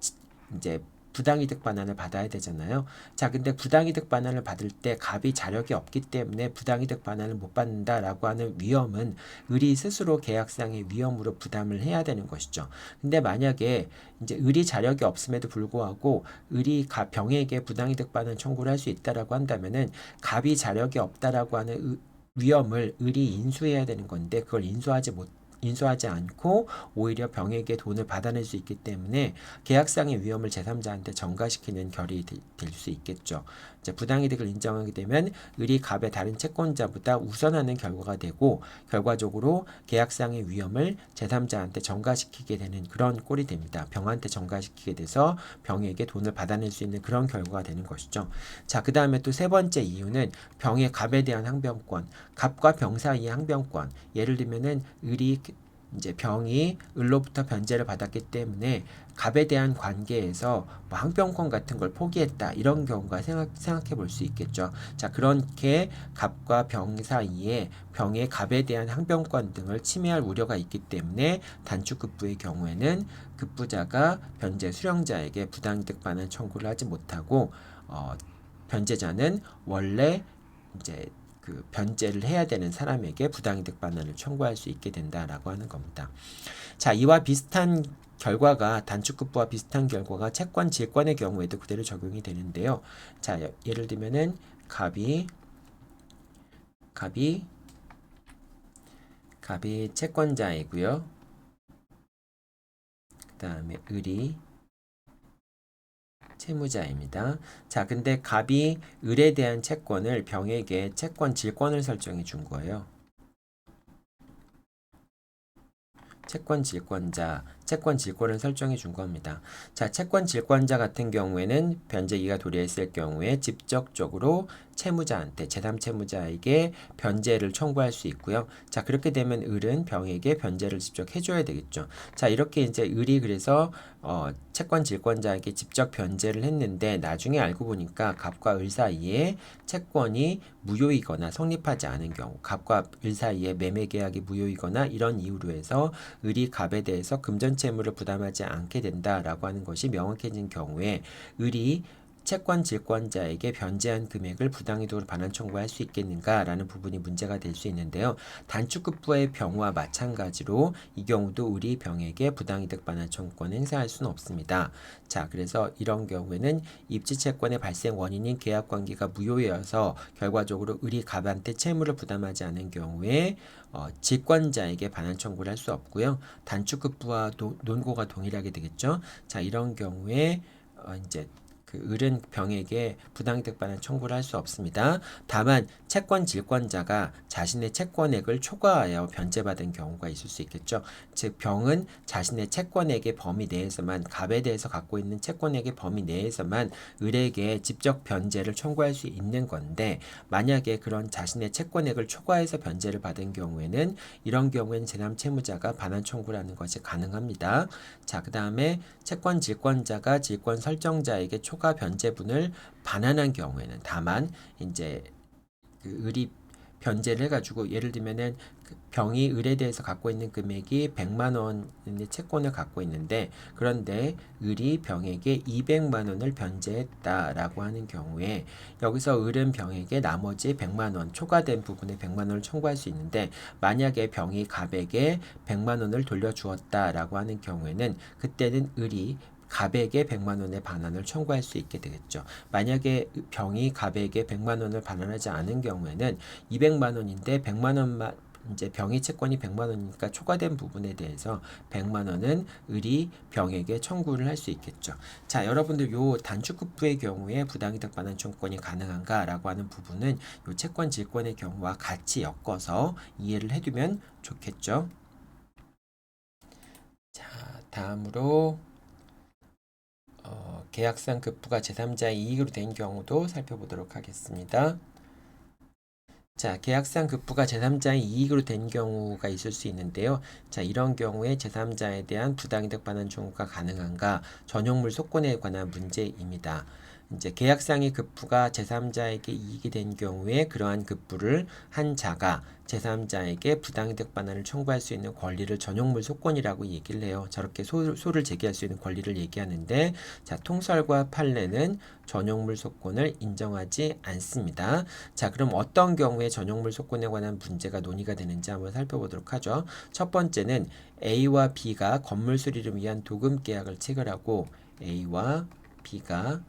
이제 부당이득 반환을 받아야 되잖아요. 자, 근데 부당이득 반환을 받을 때 갑이 자력이 없기 때문에 부당이득 반환을 못 받는다라고 하는 위험은 을이 스스로 계약상의 위험으로 부담을 해야 되는 것이죠. 근데 만약에 이제 을이 자력이 없음에도 불구하고 을이 병에게 부당이득 반환 청구를 할 수 있다라고 한다면은 갑이 자력이 없다라고 하는 위험을 을이 인수해야 되는 건데 그걸 인수하지 않고 오히려 병에게 돈을 받아낼 수 있기 때문에 계약상의 위험을 제3자한테 전가시키는 결이 될 수 있겠죠. 이제 부당이득을 인정하게 되면 을이 갑의 다른 채권자보다 우선하는 결과가 되고 결과적으로 계약상의 위험을 제3자한테 전가시키게 되는 그런 꼴이 됩니다. 병한테 전가시키게 돼서 병에게 돈을 받아낼 수 있는 그런 결과가 되는 것이죠. 자, 그 다음에 또 세 번째 이유는 병의 갑에 대한 항변권, 갑과 병 사이의 항변권. 예를 들면은 을이 이제 병이 을로부터 변제를 받았기 때문에 갑에 대한 관계에서 뭐 항변권 같은 걸 포기했다 이런 경우가 생각해 볼 수 있겠죠. 자, 그렇게 갑과 병 사이에 병의 갑에 대한 항변권 등을 침해할 우려가 있기 때문에 단축급부의 경우에는 급부자가 변제 수령자에게 부당이득 반환 청구를 하지 못하고 변제자는 원래 이제 그 변제를 해야 되는 사람에게 부당이득 반환을 청구할 수 있게 된다라고 하는 겁니다. 자, 이와 비슷한 결과가 단축급부와 비슷한 결과가 채권 질권의 경우에도 그대로 적용이 되는데요. 자, 예를 들면은 갑이 채권자이고요. 그 다음에 을이 채무자입니다. 자, 근데 갑이 을에 대한 채권을 병에게 채권 질권을 설정해 준 거예요. 채권 질권을 설정해 준 겁니다. 자, 채권 질권자 같은 경우에는 변제기가 도래했을 경우에 직접적으로 채무자한테 제3채무자에게 변제를 청구할 수 있고요. 자, 그렇게 되면 을은 병에게 변제를 직접 해줘야 되겠죠. 자, 이렇게 이제 을이 그래서 채권 질권자에게 직접 변제를 했는데 나중에 알고 보니까 갑과 을 사이에 채권이 무효이거나 성립하지 않은 경우, 갑과 을 사이에 매매 계약이 무효이거나 이런 이유로 해서 을이 갑에 대해서 금전 채무를 부담하지 않게 된다라고 하는 것이 명확해진 경우에 을이 채권 질권자에게 변제한 금액을 부당이득으로 반환 청구할 수 있겠는가라는 부분이 문제가 될 수 있는데요. 단축급부의 경우와 마찬가지로 이 경우도 을이 병에게 부당이득 반환 청구권을 행사할 수는 없습니다. 자, 그래서 이런 경우에는 입지채권의 발생 원인인 계약관계가 무효여서 결과적으로 을이 갑한테 채무를 부담하지 않은 경우에 질권자에게 반환 청구를 할 수 없고요. 단축급부와 논고가 동일하게 되겠죠. 자, 이런 경우에 이제 을은 병에게 부당이득 반환 청구를 할 수 없습니다. 다만 채권 질권자가 자신의 채권액을 초과하여 변제받은 경우가 있을 수 있겠죠. 즉 병은 자신의 채권액의 범위 내에서만, 갑에 대해서 갖고 있는 채권액의 범위 내에서만 을에게 직접 변제를 청구할 수 있는 건데, 만약에 그런 자신의 채권액을 초과해서 변제를 받은 경우에는 이런 경우에는 제3 채무자가 반환 청구를 하는 것이 가능합니다. 자, 그 다음에 채권 질권자가 질권 설정자에게 초과 변제분을 반환한 경우에는, 다만 이제 그 을이 변제를 해가지고, 예를 들면은 그 병이 을에 대해서 갖고 있는 금액이 100만 원의 채권을 갖고 있는데, 그런데 을이 병에게 200만 원을 변제했다라고 하는 경우에 여기서 을은 병에게 나머지 100만 원, 초과된 부분에 100만 원을 청구할 수 있는데, 만약에 병이 갑에게 100만 원을 돌려주었다라고 하는 경우에는 그때는 을이 갑에게 100만 원의 반환을 청구할 수 있게 되겠죠. 만약에 병이 갑에게 100만 원을 반환하지 않은 경우에는 200만 원인데 100만 원만, 이제 병의 채권이 100만 원이니까 초과된 부분에 대해서 100만 원은 을이 병에게 청구를 할 수 있겠죠. 자, 여러분들 요 단축급부의 경우에 부당이득 반환 청구권이 가능한가라고 하는 부분은 요 채권 질권의 경우와 같이 엮어서 이해를 해두면 좋겠죠. 자, 다음으로 계약상 급부가 제3자의 이익으로 된 경우도 살펴보도록 하겠습니다. 자, 계약상 급부가 제3자의 이익으로 된 경우가 있을 수 있는데요. 자, 이런 경우에 제3자에 대한 부당이득 반환 청구가 가능한가, 전용물 소권에 관한 문제입니다. 이제 계약상의 급부가 제3자에게 이익이 된 경우에 그러한 급부를 한 자가 제3자에게 부당이득 반환을 청구할 수 있는 권리를 전용물 소권이라고 얘기를 해요. 저렇게 소를 제기할 수 있는 권리를 얘기하는데, 자, 통설과 판례는 전용물 소권을 인정하지 않습니다. 자, 그럼 어떤 경우에 전용물 소권에 관한 문제가 논의가 되는지 한번 살펴보도록 하죠. 첫 번째는 A와 B가 건물 수리를 위한 도금 계약을 체결하고, A와 B가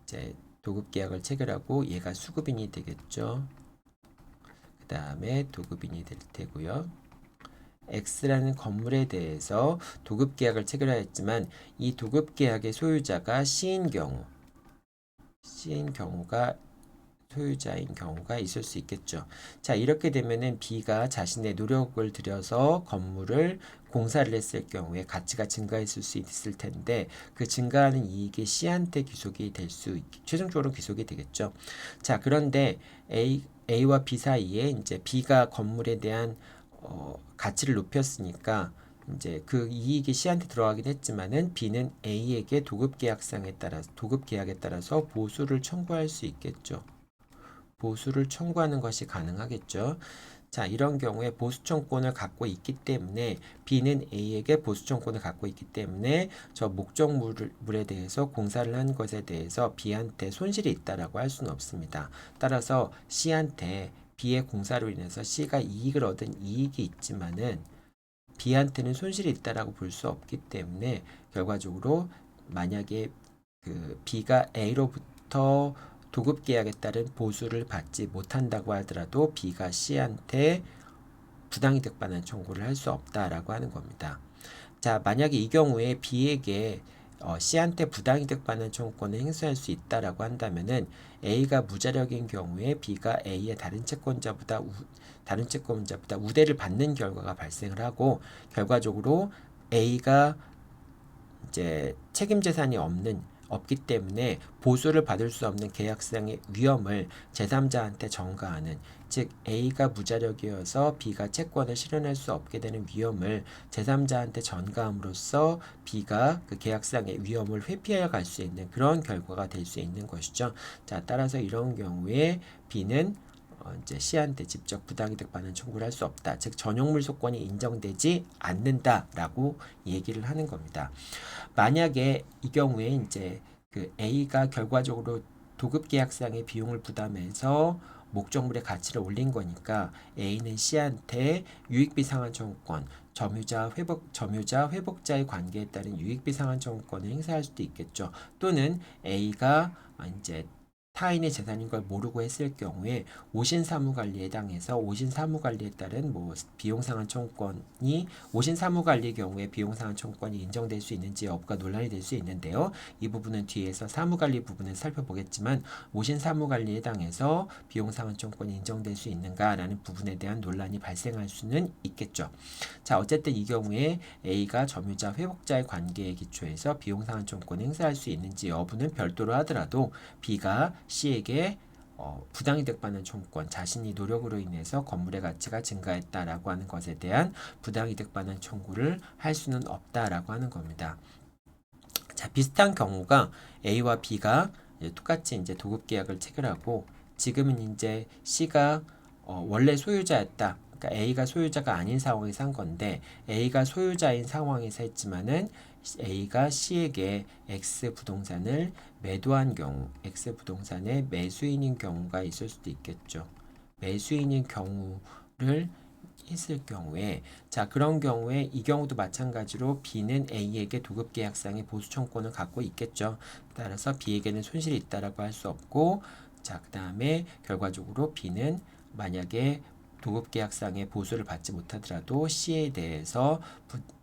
이제 도급 계약을 체결하고, 얘가 수급인이 되겠죠. 그 다음에 도급인이 될 테고요. X라는 건물에 대해서 도급 계약을 체결하였지만 이 도급 계약의 소유자가 C인 경우가 소유자인 경우가 있을 수 있겠죠. 자, 이렇게 되면은 B가 자신의 노력을 들여서 건물을 공사를 했을 경우에 가치가 증가했을 수 있을 텐데, 그 증가하는 이익이 C한테 귀속이 될 수, 최종적으로 귀속이 되겠죠. 자, 그런데 A와 B 사이에 이제 B가 건물에 대한 가치를 높였으니까 이제 그 이익이 C한테 들어가긴 했지만은 B는 A에게 도급 계약에 따라서 보수를 청구할 수 있겠죠. 보수를 청구하는 것이 가능하겠죠. 자, 이런 경우에 보수청권을 갖고 있기 때문에 B는 A에게 보수청권을 갖고 있기 때문에 저 목적물에 대해서 공사를 한 것에 대해서 B한테 손실이 있다라고 할 수는 없습니다. 따라서 C한테 B의 공사로 인해서 C가 이익을 얻은 이익이 있지만은 B한테는 손실이 있다라고 볼 수 없기 때문에 결과적으로 만약에 그 B가 A로부터 도급 계약에 따른 보수를 받지 못한다고 하더라도 B가 C한테 부당이득 반환 청구를 할 수 없다라고 하는 겁니다. 자, 만약에 이 경우에 B에게 C한테 부당이득 반환 청구권을 행사할 수 있다라고 한다면은 A가 무자력인 경우에 B가 A의 다른 채권자보다 우대를 받는 결과가 발생을 하고, 결과적으로 A가 이제 책임 재산이 없기 때문에 보수를 받을 수 없는 계약상의 위험을 제3자한테 전가하는, 즉 A가 무자력이어서 B가 채권을 실현할 수 없게 되는 위험을 제3자한테 전가함으로써 B가 그 계약상의 위험을 회피하여 갈 수 있는 그런 결과가 될 수 있는 것이죠. 자, 따라서 이런 경우에 B는 이제 C한테 직접 부당이득 반환 청구를 할 수 없다. 즉 전용물 소권이 인정되지 않는다라고 얘기를 하는 겁니다. 만약에 이 경우에 이제 그 A가 결과적으로 도급 계약상의 비용을 부담해서 목적물의 가치를 올린 거니까 A는 C한테 유익비 상환 청구권, 점유자 회복자의 관계에 따른 유익비 상환 청구권을 행사할 수도 있겠죠. 또는 A가 이제 타인의 재산인 걸 모르고 했을 경우에 오신사무관리에 해당해서 오신사무관리에 따른 뭐 비용상환 청구권이 오신사무관리의 경우에 비용상환 청구권이 인정될 수 있는지 여부가 논란이 될 수 있는데요. 이 부분은 뒤에서 사무관리 부분을 살펴보겠지만 오신사무관리에 해당해서 비용상환 청구권이 인정될 수 있는가라는 부분에 대한 논란이 발생할 수는 있겠죠. 자, 어쨌든 이 경우에 A가 점유자 회복자의 관계에 기초해서 비용상환 청구권을 행사할 수 있는지 여부는 별도로 하더라도 B가 C에게 부당이득 받는 청구권, 자신이 노력으로 인해서 건물의 가치가 증가했다라고 하는 것에 대한 부당이득 받는 청구를 할 수는 없다라고 하는 겁니다. 자, 비슷한 경우가 A와 B가 똑같이 이제 도급 계약을 체결하고 지금은 이제 C가 원래 소유자였다. 그러니까 A가 소유자가 아닌 상황에서 한 건데 A가 소유자인 상황에서 했지만은 A가 C에게 X 부동산을 매도한 경우, X 부동산의 매수인인 경우가 있을 수도 있겠죠. 매수인인 경우를 했을 경우에 자 그런 경우에 이 경우도 마찬가지로 B는 A에게 도급계약상의 보수청구권을 갖고 있겠죠. 따라서 B에게는 손실이 있다라고 할 수 없고 자 그 다음에 결과적으로 B는 만약에 도급계약상의 보수를 받지 못하더라도 C에 대해서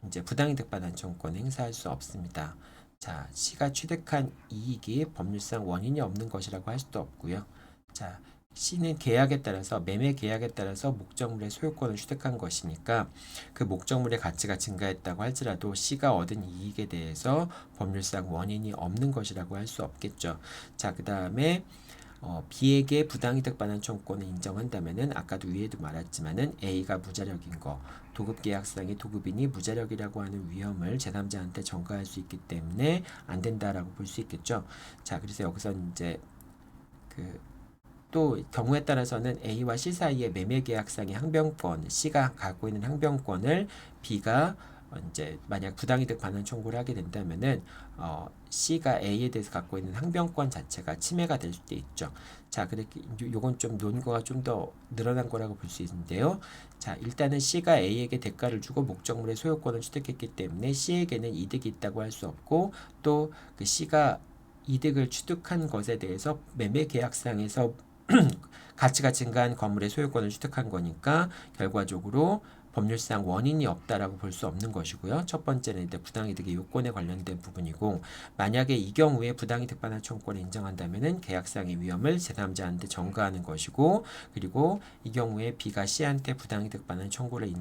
이제 부당이득 반환 청구권을 행사할 수 없습니다. 자, C가 취득한 이익이 법률상 원인이 없는 것이라고 할 수도 없고요. 자, C는 계약에 따라서 매매 계약에 따라서 목적물의 소유권을 취득한 것이니까 그 목적물의 가치가 증가했다고 할지라도 C가 얻은 이익에 대해서 법률상 원인이 없는 것이라고 할 수 없겠죠. 자, 그 다음에 B에게 부당이득 반환 청구권을 인정한다면은 아까도 위에도 말했지만은 A가 무자력인 거, 도급계약상의 도급인이 무자력이라고 하는 위험을 제3자한테 전가할 수 있기 때문에 안 된다라고 볼 수 있겠죠. 자, 그래서 여기서 이제 또 경우에 따라서는 A와 C 사이의 매매계약상의 항변권, C가 갖고 있는 항변권을 B가 이제 만약 부당이득 반환 청구를 하게 된다면은 C가 A에 대해서 갖고 있는 항변권 자체가 침해가 될 수도 있죠. 자, 그렇게 요건 좀 논거가 좀 더 늘어난 거라고 볼 수 있는데요. 자, 일단은 C가 A에게 대가를 주고 목적물의 소유권을 취득했기 때문에 C에게는 이득이 있다고 할 수 없고 또 그 C가 이득을 취득한 것에 대해서 매매 계약상에서 가치가 증가한 건물의 소유권을 취득한 거니까 결과적으로 법률상 원인이 없다라고 볼 수 없는 것이고요. 첫 번째는 이제 부당이득의 요건에 관련된 부분이고 만약에 이 경우에 부당이득 반환 청구권을 인정한다면은 계약상의 위험을 제3자한테 전가하는 것이고 그리고 이 경우에 B가 C한테 부당이득 반환 청구를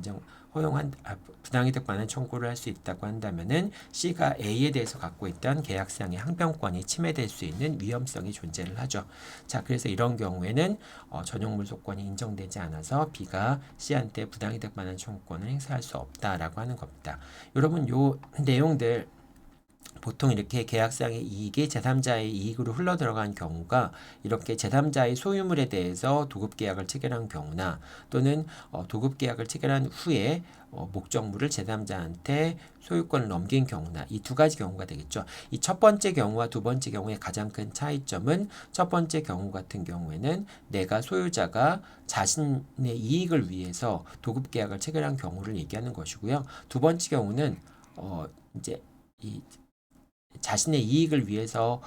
부당이득 반환 청구를 할 수 있다고 한다면은 C가 A에 대해서 갖고 있던 계약상의 항변권이 침해될 수 있는 위험성이 존재를 하죠. 자, 그래서 이런 경우에는 전용물 소권이 인정되지 않아서 B가 C한테 부당이득 반환 청구권을 행사할 수 없다라고 하는 겁니다. 여러분 요 내용들 보통 이렇게 계약상의 이익이 제3자의 이익으로 흘러들어간 경우가 이렇게 제3자의 소유물에 대해서 도급계약을 체결한 경우나 또는 도급계약을 체결한 후에 목적물을 제3자한테 소유권을 넘긴 경우나 이 두 가지 경우가 되겠죠. 이 첫 번째 경우와 두 번째 경우의 가장 큰 차이점은 첫 번째 경우 같은 경우에는 내가 소유자가 자신의 이익을 위해서 도급계약을 체결한 경우를 얘기하는 것이고요. 두 번째 경우는 이제 이 자신의 이익을 위해서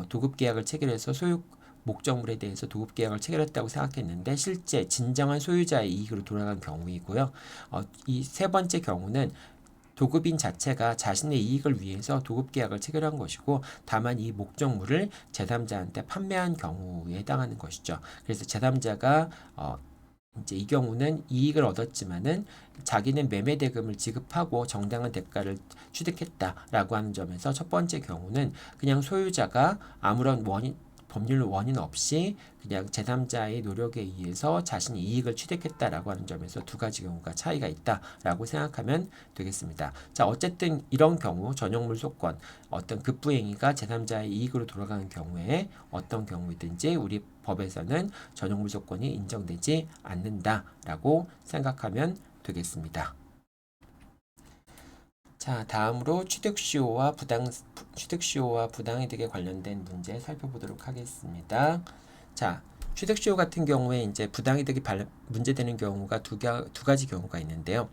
도급계약을 체결해서 소유 목적물에 대해서 도급계약을 체결했다고 생각했는데 실제 진정한 소유자의 이익으로 돌아간 경우이고요. 이 세 번째 경우는 도급인 자체가 자신의 이익을 위해서 도급계약을 체결한 것이고 다만 이 목적물을 제3자한테 판매한 경우에 해당하는 것이죠. 그래서 제3자가 이제 이 경우는 이익을 얻었지만은 자기는 매매 대금을 지급하고 정당한 대가를 취득했다라고 하는 점에서 첫 번째 경우는 그냥 소유자가 아무런 법률 원인 없이 그냥 제3자의 노력에 의해서 자신이 이익을 취득했다라고 하는 점에서 두 가지 경우가 차이가 있다라고 생각하면 되겠습니다. 자, 어쨌든 이런 경우 전용물 소권 어떤 급부행위가 제3자의 이익으로 돌아가는 경우에 어떤 경우이든지 우리 법에서는 전용물 소권이 인정되지 않는다라고 생각하면 되겠습니다. 자, 다음으로 취득시효와 부당이득에 관련된 문제 살펴보도록 하겠습니다. 자, 취득시효 같은 경우에 이제 부당이득이 문제되는 경우가 두 가지 경우가 있는데요.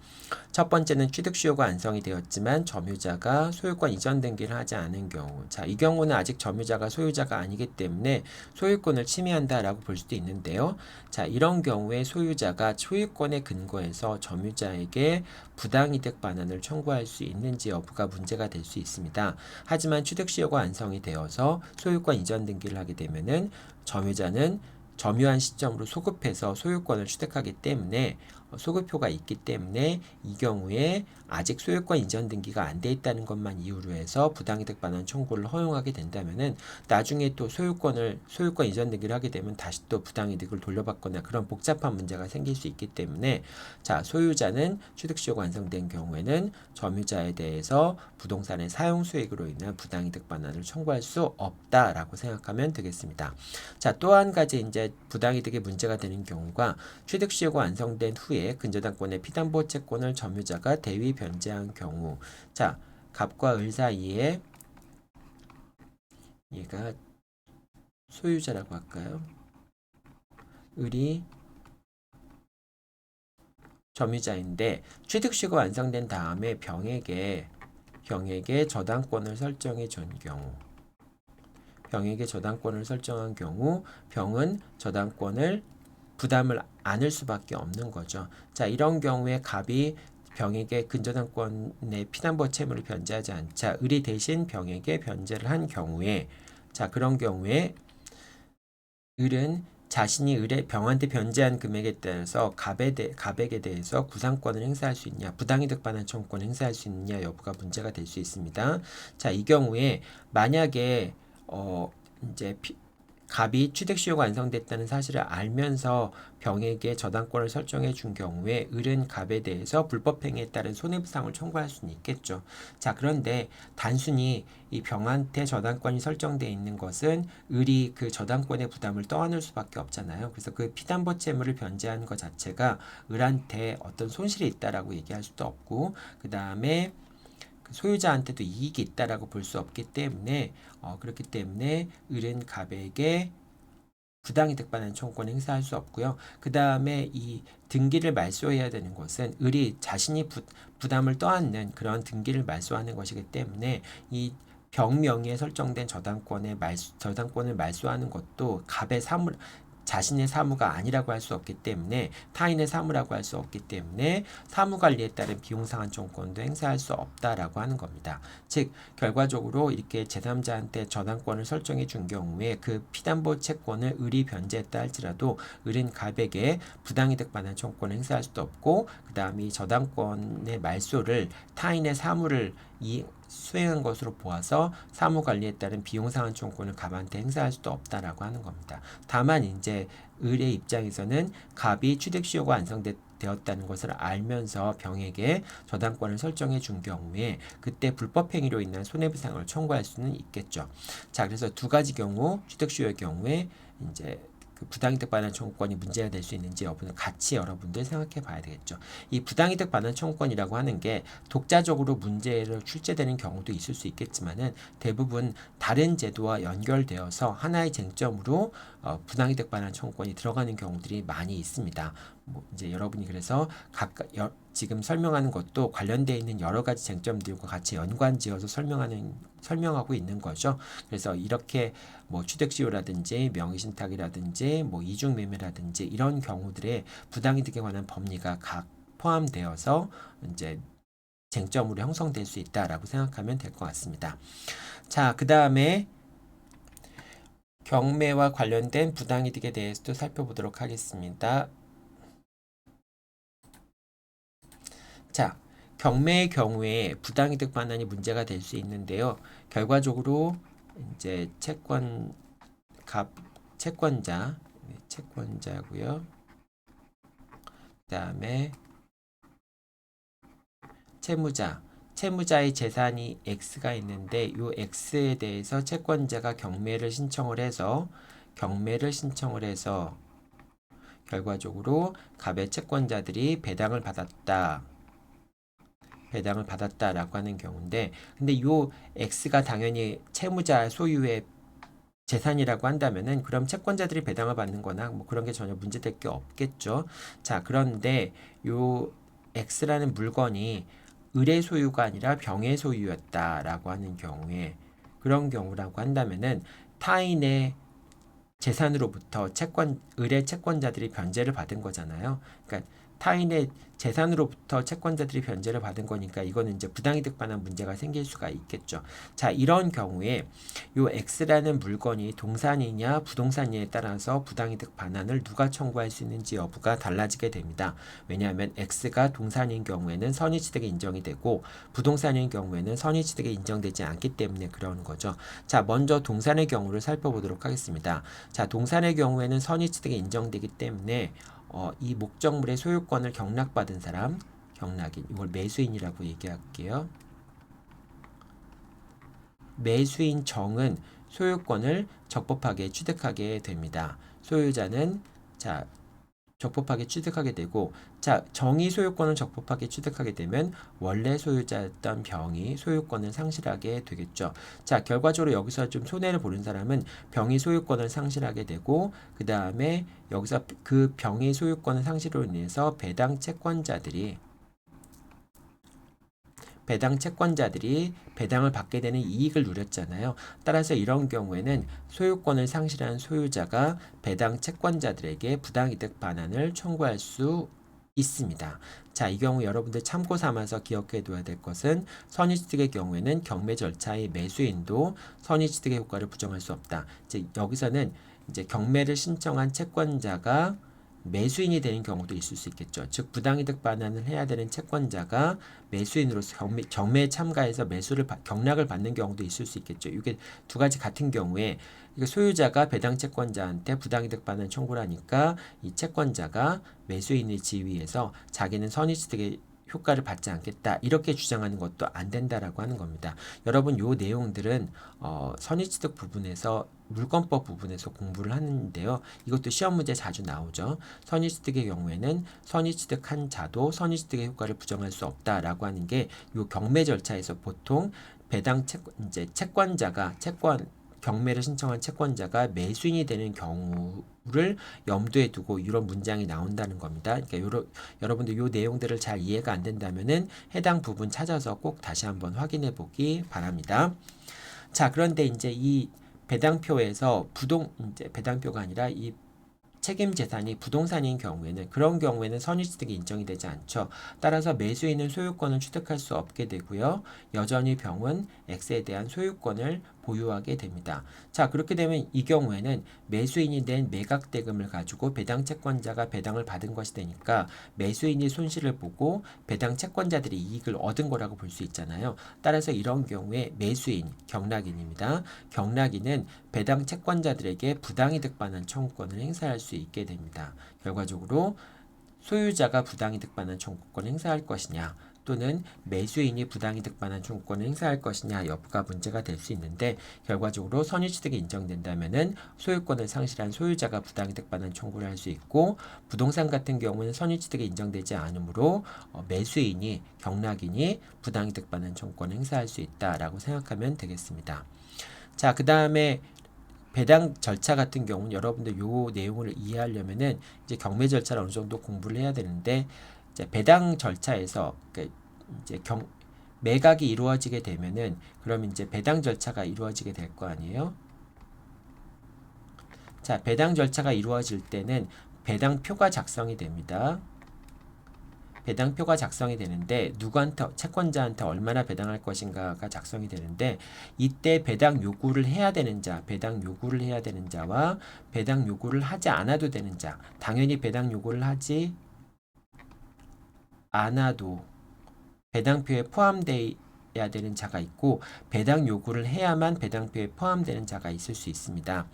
첫 번째는 취득시효가 완성이 되었지만 점유자가 소유권 이전 등기를 하지 않은 경우. 자, 이 경우는 아직 점유자가 소유자가 아니기 때문에 소유권을 침해한다라고 볼 수도 있는데요. 자, 이런 경우에 소유자가 소유권에 근거해서 점유자에게 부당이득 반환을 청구할 수 있는지 여부가 문제가 될 수 있습니다. 하지만 취득시효가 완성이 되어서 소유권 이전 등기를 하게 되면은 점유자는 점유한 시점으로 소급해서 소유권을 취득하기 때문에 소급효가 있기 때문에 이 경우에 아직 소유권 이전 등기가 안 돼 있다는 것만 이유로 해서 부당이득 반환 청구를 허용하게 된다면은 나중에 또 소유권 이전 등기를 하게 되면 다시 또 부당이득을 돌려받거나 그런 복잡한 문제가 생길 수 있기 때문에 자, 소유자는 취득시효가 완성된 경우에는 점유자에 대해서 부동산의 사용 수익으로 인한 부당이득 반환을 청구할 수 없다라고 생각하면 되겠습니다. 자, 또 한 가지 이제 부당이득이 문제가 되는 경우가 취득시효가 완성된 후에 근저당권의 피담보 채권을 점유자가 대위 변제한 경우. 자, 갑과 을 사이에 얘가 소유자라고 할까요? 을이 점유자인데 취득시효가 완성된 다음에 병에게 저당권을 설정해 준 경우. 병에게 저당권을 설정한 경우 병은 저당권을 부담을 안을 수밖에 없는 거죠. 자, 이런 경우에 갑이 병에게 근저당권의 피담보 채무를 변제하지 않자 을이 대신 병에게 변제를 한 경우에 자, 그런 경우에 을은 자신이 병한테 변제한 금액에 따라서 갑에게 대해서 구상권을 행사할 수 있냐, 부당이득 반환 청구권을 행사할 수 있느냐 여부가 문제가 될 수 있습니다. 자, 이 경우에 만약에 이제 갑이 취득시효가 완성됐다는 사실을 알면서 병에게 저당권을 설정해 준 경우에 을은 갑에 대해서 불법행위에 따른 손해배상을 청구할 수는 있겠죠. 자, 그런데 단순히 이 병한테 저당권이 설정되어 있는 것은 을이 그 저당권의 부담을 떠안을 수밖에 없잖아요. 그래서 그 피담보 채무를 변제하는 것 자체가 을한테 어떤 손실이 있다라고 얘기할 수도 없고, 그 다음에 소유자한테도 이익이 있다라고 볼 수 없기 때문에 그렇기 때문에 을은 갑에게 부당이득 반환 청구권 행사할 수 없고요. 그 다음에 이 등기를 말소해야 되는 것은 을이 자신이 부담을 떠안는 그런 등기를 말소하는 것이기 때문에 이 병명의에 설정된 저당권을 말소하는 것도 갑의 자신의 사무가 아니라고 할 수 없기 때문에 타인의 사무라고 할 수 없기 때문에 사무관리에 따른 비용상한 청구권도 행사할 수 없다라고 하는 겁니다. 즉 결과적으로 이렇게 제3자한테 저당권을 설정해 준 경우에 그 피담보 채권을 을이 변제했다 할지라도 을은 갑에게 부당이득 반환 청구권을 행사할 수도 없고 그 다음에 이 저당권의 말소를 타인의 사무를 수행한 것으로 보아서 사무관리에 따른 비용상한 청구권을 갑한테 행사할 수도 없다라고 하는 겁니다. 다만 이제 을의 입장에서는 갑이 취득시효가 완성되었다는 것을 알면서 병에게 저당권을 설정해 준 경우에 그때 불법행위로 인한 손해배상을 청구할 수는 있겠죠. 자, 그래서 두 가지 경우 취득시효의 경우에 이제 부당이득 반환 청구권이 문제가 될 수 있는지 여부는 같이 여러분들 생각해 봐야 되겠죠. 이 부당이득 반환 청구권이라고 하는 게 독자적으로 문제로 출제되는 경우도 있을 수 있겠지만은 대부분 다른 제도와 연결되어서 하나의 쟁점으로 부당이득 반환 청구권이 들어가는 경우들이 많이 있습니다. 이제 여러분이 그래서 지금 설명하는 것도 관련되어 있는 여러 가지 쟁점들과 같이 연관지어서 설명하고 있는 거죠. 그래서 이렇게 취득시효라든지 명의신탁이라든지 이중매매라든지 이런 경우들의 부당이득에 관한 법리가 각 포함되어서 이제 쟁점으로 형성될 수 있다라고 생각하면 될 것 같습니다. 자, 그 다음에 경매와 관련된 부당이득에 대해서도 살펴보도록 하겠습니다. 자, 경매의 경우에 부당이득 반환이 문제가 될 수 있는데요. 결과적으로 이제 채권자고요. 그다음에 채무자의 재산이 X가 있는데 이 X에 대해서 채권자가 경매를 신청을 해서 결과적으로 갑의 채권자들이 배당을 받았다라고 하는 경우인데 근데 이 X가 당연히 채무자 소유의 재산이라고 한다면은 그럼 채권자들이 배당을 받는 거나 뭐 그런 게 전혀 문제될 게 없겠죠. 자, 그런데 요 X라는 물건이 을의 소유가 아니라 병의 소유였다라고 하는 경우에 그런 경우라고 한다면은 타인의 재산으로부터 을의 채권자들이 변제를 받은 거잖아요. 그러니까 타인의 재산으로부터 채권자들이 변제를 받은 거니까 이거는 이제 부당이득 반환 문제가 생길 수가 있겠죠. 자, 이런 경우에 요 X라는 물건이 동산이냐 부동산이냐에 따라서 부당이득 반환을 누가 청구할 수 있는지 여부가 달라지게 됩니다. 왜냐하면 X가 동산인 경우에는 선의취득이 인정이 되고 부동산인 경우에는 선의취득이 인정되지 않기 때문에 그러는 거죠. 자, 먼저 동산의 경우를 살펴보도록 하겠습니다. 자, 동산의 경우에는 선의취득이 인정되기 때문에 이 목적물의 소유권을 경락받은 사람, 경락인, 이걸 매수인이라고 얘기할게요. 매수인 정은 소유권을 적법하게 취득하게 됩니다. 소유자는 자, 적법하게 취득하게 되고, 자, 정이 소유권을 적법하게 취득하게 되면 원래 소유자였던 병이 소유권을 상실하게 되겠죠. 자, 결과적으로 여기서 좀 손해를 보는 사람은 병이 소유권을 상실하게 되고, 그 다음에 여기서 그 병의 소유권을 상실로 인해서 배당 채권자들이 배당을 받게 되는 이익을 누렸잖아요. 따라서 이런 경우에는 소유권을 상실한 소유자가 배당 채권자들에게 부당이득 반환을 청구할 수 있습니다. 자, 이 경우 여러분들 참고 삼아서 기억해 둬야 될 것은 선의취득의 경우에는 경매 절차의 매수인도 선의취득의 효과를 부정할 수 없다. 즉 여기서는 이제 경매를 신청한 채권자가 매수인이 되는 경우도 있을 수 있겠죠. 즉 부당이득 반환을 해야 되는 채권자가 매수인으로서 경매에 참가해서 경락을 받는 경우도 있을 수 있겠죠. 이게 두 가지 같은 경우에 소유자가 배당 채권자한테 부당이득 반환 청구를 하니까 이 채권자가 매수인의 지위에서 자기는 선의취득의 효과를 받지 않겠다 이렇게 주장하는 것도 안 된다라고 하는 겁니다. 여러분 요 내용들은 선의취득 부분에서 물권법 부분에서 공부를 하는데요. 이것도 시험 문제 자주 나오죠. 선의취득의 경우에는 선의취득한 자도 선의취득의 효과를 부정할 수 없다라고 하는 게 요 경매 절차에서 보통 배당 채권자가 경매를 신청한 채권자가 매수인이 되는 경우를 염두에 두고 이런 문장이 나온다는 겁니다. 그러니까 여러분들 이 내용들을 잘 이해가 안 된다면은 해당 부분 찾아서 꼭 다시 한번 확인해 보기 바랍니다. 자, 그런데 이제 이 배당표에서 배당표가 아니라 이 책임 재산이 부동산인 경우에는 그런 경우에는 선의취득이 인정이 되지 않죠. 따라서 매수인은 소유권을 취득할 수 없게 되고요. 여전히 병은 X에 대한 소유권을 보유하게 됩니다. 자, 그렇게 되면 이 경우에는 매수인이 낸 매각대금을 가지고 배당 채권자가 배당을 받은 것이 되니까 매수인이 손실을 보고 배당 채권자들이 이익을 얻은 거라고 볼 수 있잖아요. 따라서 이런 경우에 매수인, 경락인입니다. 경락인은 배당 채권자들에게 부당이득 반환 청구권을 행사할 수 있게 됩니다. 결과적으로 소유자가 부당이득 반환 청구권을 행사할 것이냐 또는 매수인이 부당이득 반환 청구권을 행사할 것이냐 여부가 문제가 될 수 있는데 결과적으로 선의취득이 인정된다면은 소유권을 상실한 소유자가 부당이득 반환 청구를 할 수 있고 부동산 같은 경우는 선의취득이 인정되지 않으므로 매수인이 경락인이 부당이득 반환 청구권을 행사할 수 있다라고 생각하면 되겠습니다. 자, 그 다음에 배당 절차 같은 경우는 여러분들 요 내용을 이해하려면은 이제 경매 절차를 어느 정도 공부를 해야 되는데 이제 배당 절차에서 이제 매각이 이루어지게 되면은 그럼 이제 배당 절차가 이루어지게 될 거 아니에요? 자, 배당 절차가 이루어질 때는 배당표가 작성이 됩니다. 배당표가 작성이 되는데 누구한테 채권자한테 얼마나 배당할 것인가가 작성이 되는데 이때 배당 요구를 해야 되는 자, 배당 요구를 해야 되는 자와 배당 요구를 하지 않아도 되는 자, 당연히 배당 요구를 하지 않아도 배당표에 포함되어야 되는 자가 있고 배당 요구를 해야만 배당표에 포함되는 자가 있을 수 있습니다.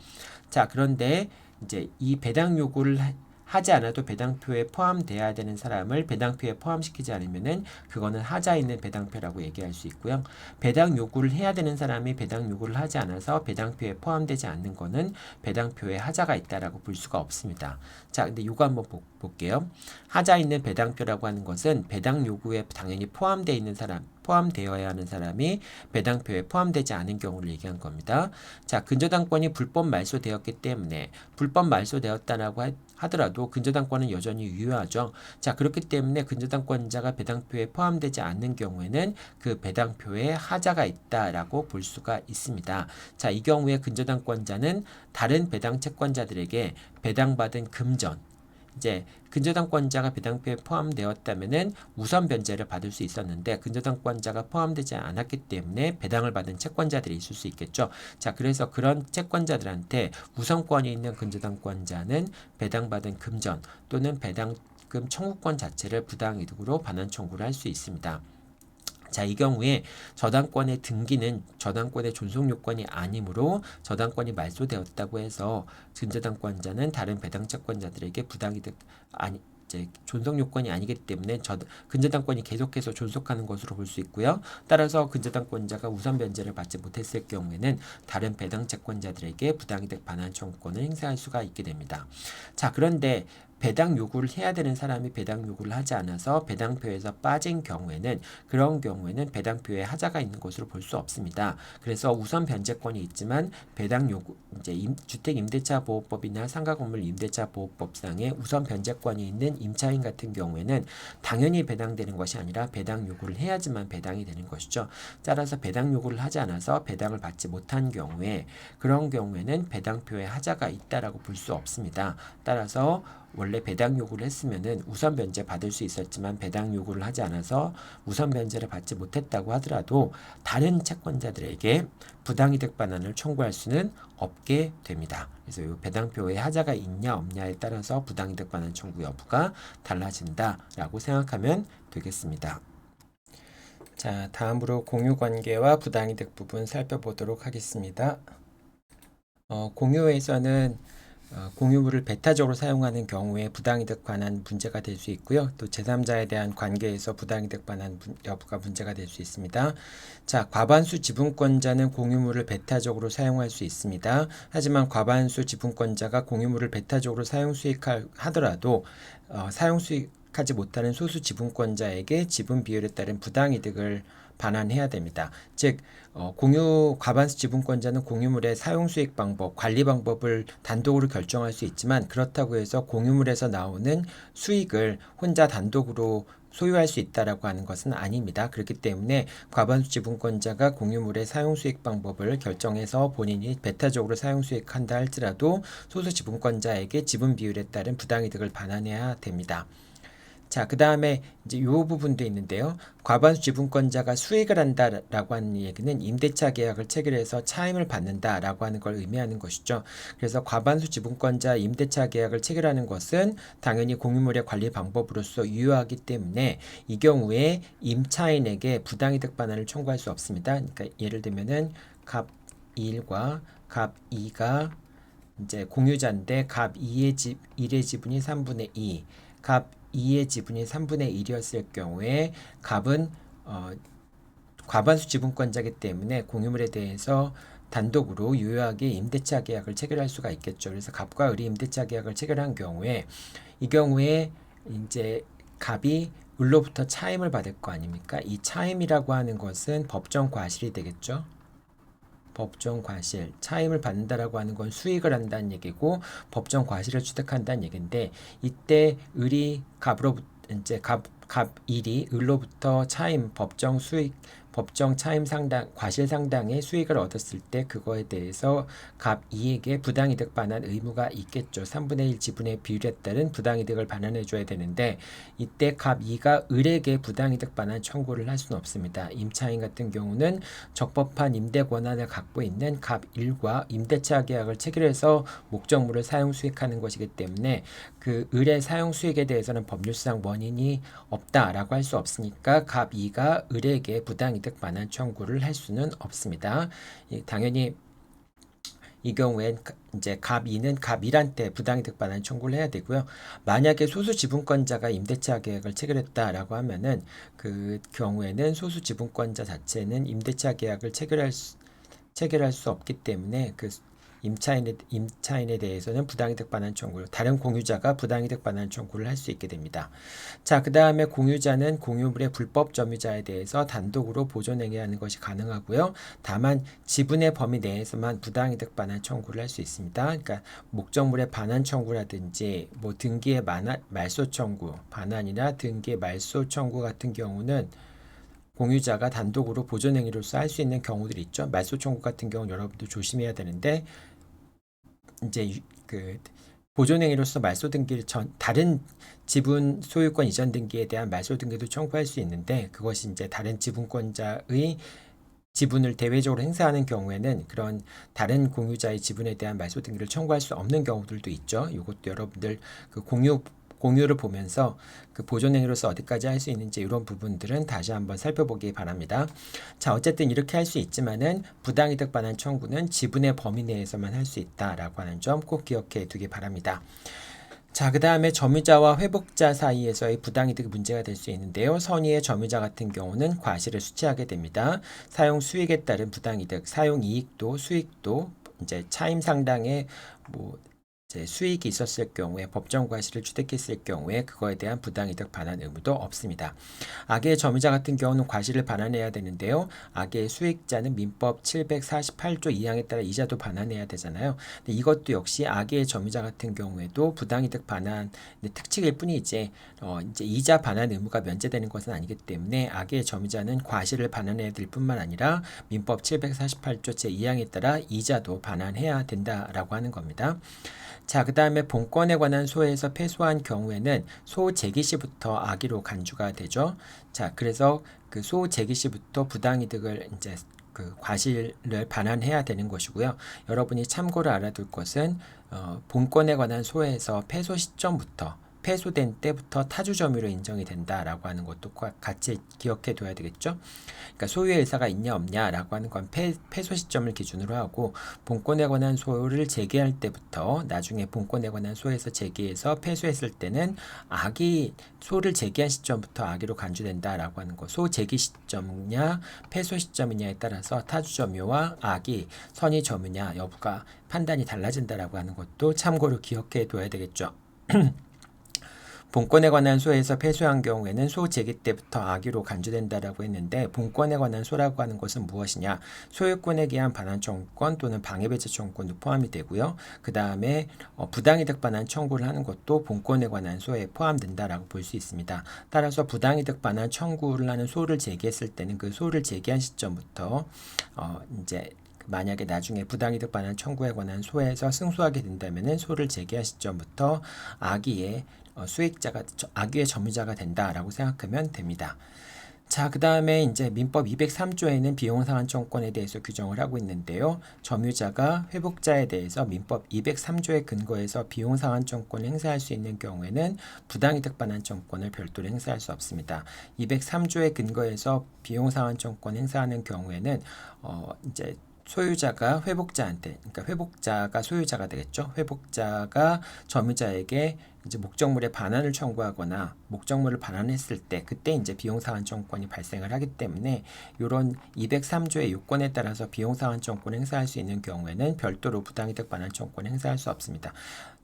자, 그런데 이제 이 배당 요구를 하지 않아도 배당표에 포함돼야 되는 사람을 배당표에 포함시키지 않으면은 그거는 하자 있는 배당표라고 얘기할 수 있고요. 배당 요구를 해야 되는 사람이 배당 요구를 하지 않아서 배당표에 포함되지 않는 거는 배당표에 하자가 있다라고 볼 수가 없습니다. 자, 근데 요거 한번 볼게요. 하자 있는 배당표라고 하는 것은 배당 요구에 당연히 포함되어 있는 사람, 포함되어야 하는 사람이 배당표에 포함되지 않은 경우를 얘기한 겁니다. 자, 근저당권이 불법 말소되었기 때문에 불법 말소되었다라고 하더라도 근저당권은 여전히 유효하죠. 자, 그렇기 때문에 근저당권자가 배당표에 포함되지 않는 경우에는 그 배당표에 하자가 있다라고 볼 수가 있습니다. 자, 이 경우에 근저당권자는 다른 배당 채권자들에게 배당받은 금전, 이제 근저당권자가 배당표에 포함되었다면은 우선 변제를 받을 수 있었는데 근저당권자가 포함되지 않았기 때문에 배당을 받은 채권자들이 있을 수 있겠죠. 자, 그래서 그런 채권자들한테 우선권이 있는 근저당권자는 배당받은 금전 또는 배당금 청구권 자체를 부당이득으로 반환 청구를 할 수 있습니다. 자, 이 경우에 저당권의 등기는 저당권의 존속 요건이 아니므로 저당권이 말소되었다고 해서 근저당권자는 다른 배당 채권자들에게 부당이득 아니 이제 존속 요건이 아니기 때문에 근저당권이 계속해서 존속하는 것으로 볼 수 있고요. 따라서 근저당권자가 우선 변제를 받지 못했을 경우에는 다른 배당 채권자들에게 부당이득 반환 청구권을 행사할 수가 있게 됩니다. 자, 그런데 배당 요구를 해야 되는 사람이 배당 요구를 하지 않아서 배당표에서 빠진 경우에는 그런 경우에는 배당표에 하자가 있는 것으로 볼 수 없습니다. 그래서 우선 변제권이 있지만 배당 요구 이제 주택임대차보호법이나 상가건물 임대차보호법상에 우선 변제권이 있는 임차인 같은 경우에는 당연히 배당되는 것이 아니라 배당 요구를 해야지만 배당이 되는 것이죠. 따라서 배당 요구를 하지 않아서 배당을 받지 못한 경우에 그런 경우에는 배당표에 하자가 있다라고 볼 수 없습니다. 따라서 원래 배당 요구를 했으면은 우선 변제 받을 수 있었지만 배당 요구를 하지 않아서 우선 변제를 받지 못했다고 하더라도 다른 채권자들에게 부당이득 반환을 청구할 수는 없게 됩니다. 그래서 이 배당표에 하자가 있냐 없냐에 따라서 부당이득 반환 청구 여부가 달라진다라고 생각하면 되겠습니다. 자, 다음으로 공유관계와 부당이득 부분 살펴보도록 하겠습니다. 공유에서는 공유물을 배타적으로 사용하는 경우에 부당이득 반환 문제가 될 수 있고요. 또 제3자에 대한 관계에서 부당이득 반환 여부가 문제가 될 수 있습니다. 자, 과반수 지분권자는 공유물을 배타적으로 사용할 수 있습니다. 하지만 과반수 지분권자가 공유물을 배타적으로 사용 수익하더라도 사용 수익하지 못하는 소수 지분권자에게 지분 비율에 따른 부당이득을 반환해야 됩니다. 즉 과반수 지분권자는 공유물의 사용수익 방법, 관리 방법을 단독으로 결정할 수 있지만 그렇다고 해서 공유물에서 나오는 수익을 혼자 단독으로 소유할 수 있다라고 하는 것은 아닙니다. 그렇기 때문에 과반수 지분권자가 공유물의 사용수익 방법을 결정해서 본인이 배타적으로 사용수익한다 할지라도 소수 지분권자에게 지분 비율에 따른 부당이득을 반환해야 됩니다. 자, 그 다음에 이제 이 부분도 있는데요. 과반수 지분권자가 수익을 한다라고 하는 얘기는 임대차 계약을 체결해서 차임을 받는다라고 하는 걸 의미하는 것이죠. 그래서 과반수 지분권자 임대차 계약을 체결하는 것은 당연히 공유물의 관리 방법으로서 유효하기 때문에 이 경우에 임차인에게 부당이득 반환을 청구할 수 없습니다. 그러니까 예를 들면은 갑 1과 갑 2가 이제 공유자인데 갑 1의 지분이 3분의 2, 갑 2의 지분이 3분의 1이었을 경우에 갑은 과반수 지분권자이기 때문에 공유물에 대해서 단독으로 유효하게 임대차 계약을 체결할 수가 있겠죠. 그래서 갑과 을이 임대차 계약을 체결한 경우에 이 경우에 이제 갑이 을로부터 차임을 받을 거 아닙니까? 이 차임이라고 하는 것은 법정 과실이 되겠죠. 법정 과실, 차임을 받는다라고 하는 건 수익을 한다는 얘기고 법정 과실을 취득한다는 얘기인데 이때 을이 갑으로부터 이제 갑일이 을로부터 차임 법정 수익 법정 차임 상당 과실 상당의 수익을 얻었을 때 그거에 대해서 갑 2에게 부당이득 반환 의무가 있겠죠. 3분의 1 지분의 비율에 따른 부당이득을 반환해 줘야 되는데 이때 갑 2가 을에게 부당이득 반환 청구를 할 수는 없습니다. 임차인 같은 경우는 적법한 임대 권한을 갖고 있는 갑 1과 임대차 계약을 체결해서 목적물을 사용 수익하는 것이기 때문에 그 을의 사용 수익에 대해서는 법률상 원인이 없다라고 할 수 없으니까 갑 2가 을에게 부당이득 반환 청구를 할 수는 없습니다. 당연히 이 경우엔 이제 갑 2는 갑 1한테 부당이득 반환 청구를 해야 되고요. 만약에 소수 지분권자가 임대차 계약을 체결했다라고 하면은 그 경우에는 소수 지분권자 자체는 임대차 계약을 체결할 수 없기 때문에 그 임차인에 대해서는 부당이득 반환 청구, 다른 공유자가 부당이득 반환 청구를 할 수 있게 됩니다. 자, 그 다음에 공유자는 공유물의 불법 점유자에 대해서 단독으로 보존행위하는 것이 가능하고요. 다만 지분의 범위 내에서만 부당이득 반환 청구를 할 수 있습니다. 그러니까 목적물의 반환 청구라든지 뭐 등기의 말소 청구, 반환이나 등기의 말소 청구 같은 경우는 공유자가 단독으로 보존행위로서 할 수 있는 경우들이 있죠. 말소 청구 같은 경우는 여러분들 조심해야 되는데 이제 그 보존행위로서 말소 등기를 다른 지분 소유권 이전 등기에 대한 말소 등기도 청구할 수 있는데 그것이 이제 다른 지분권자의 지분을 대외적으로 행사하는 경우에는 그런 다른 공유자의 지분에 대한 말소 등기를 청구할 수 없는 경우들도 있죠. 이것도 여러분들 그 공유를 보면서 그 보존행위로서 어디까지 할 수 있는지 이런 부분들은 다시 한번 살펴보기 바랍니다. 자, 어쨌든 이렇게 할 수 있지만은 부당이득 반환 청구는 지분의 범위 내에서만 할 수 있다라고 하는 점 꼭 기억해 두기 바랍니다. 자, 그 다음에 점유자와 회복자 사이에서의 부당이득이 문제가 될 수 있는데요. 선의의 점유자 같은 경우는 과실을 수취하게 됩니다. 사용 수익에 따른 부당이득, 사용 이익도 수익도 이제 차임 상당의 뭐 이제 수익이 있었을 경우에 법정 과실을 취득했을 경우에 그거에 대한 부당이득 반환 의무도 없습니다. 악의 점유자 같은 경우는 과실을 반환해야 되는데요. 악의 수익자는 민법 748조 2항에 따라 이자도 반환해야 되잖아요. 근데 이것도 역시 악의 점유자 같은 경우에도 부당이득 반환의 특칙일 뿐이지 이제 이자 반환 의무가 면제되는 것은 아니기 때문에 악의 점유자는 과실을 반환해야 될 뿐만 아니라 민법 748조 제2항에 따라 이자도 반환해야 된다라고 하는 겁니다. 자, 그 다음에 본권에 관한 소에서 패소한 경우에는 소 제기 시부터 악의로 간주가 되죠. 자, 그래서 그 소 제기 시부터 부당이득을 이제 그 과실을 반환해야 되는 것이고요. 여러분이 참고로 알아둘 것은 본권에 관한 소에서 패소 시점부터 패소된 때부터 타주 점유로 인정이 된다라고 하는 것도 같이 기억해 둬야 되겠죠. 그러니까 소유의 의사가 있냐 없냐라고 하는 건 패소 시점을 기준으로 하고 본권에 관한 소를 제기할 때부터 나중에 본권에 관한 소에서 제기해서 패소했을 때는 악의 소를 제기한 시점부터 악의로 간주된다라고 하는 것. 소 제기 시점이냐 패소 시점이냐에 따라서 타주 점유와 악의 선의 점유냐 여부가 판단이 달라진다라고 하는 것도 참고로 기억해 둬야 되겠죠. 본권에 관한 소에서 패소한 경우에는 소 제기 때부터 악의로 간주된다라고 했는데 본권에 관한 소라고 하는 것은 무엇이냐? 소유권에 기한 반환 청구권 또는 방해배제 청구권도 포함이 되고요. 그 다음에 부당이득 반환 청구를 하는 것도 본권에 관한 소에 포함된다라고 볼 수 있습니다. 따라서 부당이득 반환 청구를 하는 소를 제기했을 때는 그 소를 제기한 시점부터 이제 만약에 나중에 부당이득 반환 청구에 관한 소에서 승소하게 된다면은 소를 제기한 시점부터 악의의 수익자가 악의의 점유자가 된다라고 생각하면 됩니다. 자, 그 다음에 이제 민법 203조에는 비용상환 청구권에 대해서 규정을 하고 있는데요. 점유자가 회복자에 대해서 민법 203조에 근거해서 비용상환 청구권을 행사할 수 있는 경우에는 부당이득 반환 청구권을 별도로 행사할 수 없습니다. 203조에 근거해서 비용상환 청구권 행사하는 경우에는 이제 소유자가 회복자한테, 그러니까 회복자가 소유자가 되겠죠. 회복자가 점유자에게 이제 목적물의 반환을 청구하거나 목적물을 반환했을 때 그때 이제 비용상환 청구권이 발생을 하기 때문에 이런 203조의 요건에 따라서 비용상환 청구권 행사할 수 있는 경우에는 별도로 부당이득 반환 청구권 행사할 수 없습니다.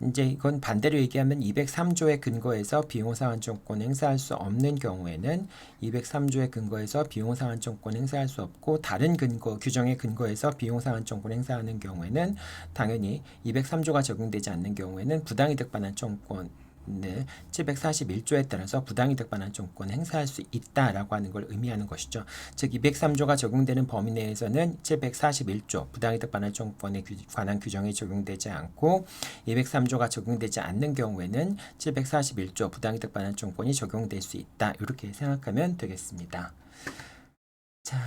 이제 이건 반대로 얘기하면 203조에 근거해서 비용상환 청구권 행사할 수 없는 경우에는 203조에 근거해서 비용상환 청구권 행사할 수 없고 다른 근거 규정에 근거해서 비용상환 청구권 행사하는 경우에는 당연히 203조가 적용되지 않는 경우에는 부당이득 반환 청구권 741조에 따라서 부당이득 반환 청구권 행사할 수 있다라고 하는 걸 의미하는 것이죠. 즉 203조가 적용되는 범위 내에서는 741조 부당이득 반환 청구권에 관한 규정이 적용되지 않고 203조가 적용되지 않는 경우에는 741조 부당이득 반환 청구권이 적용될 수 있다. 이렇게 생각하면 되겠습니다. 자,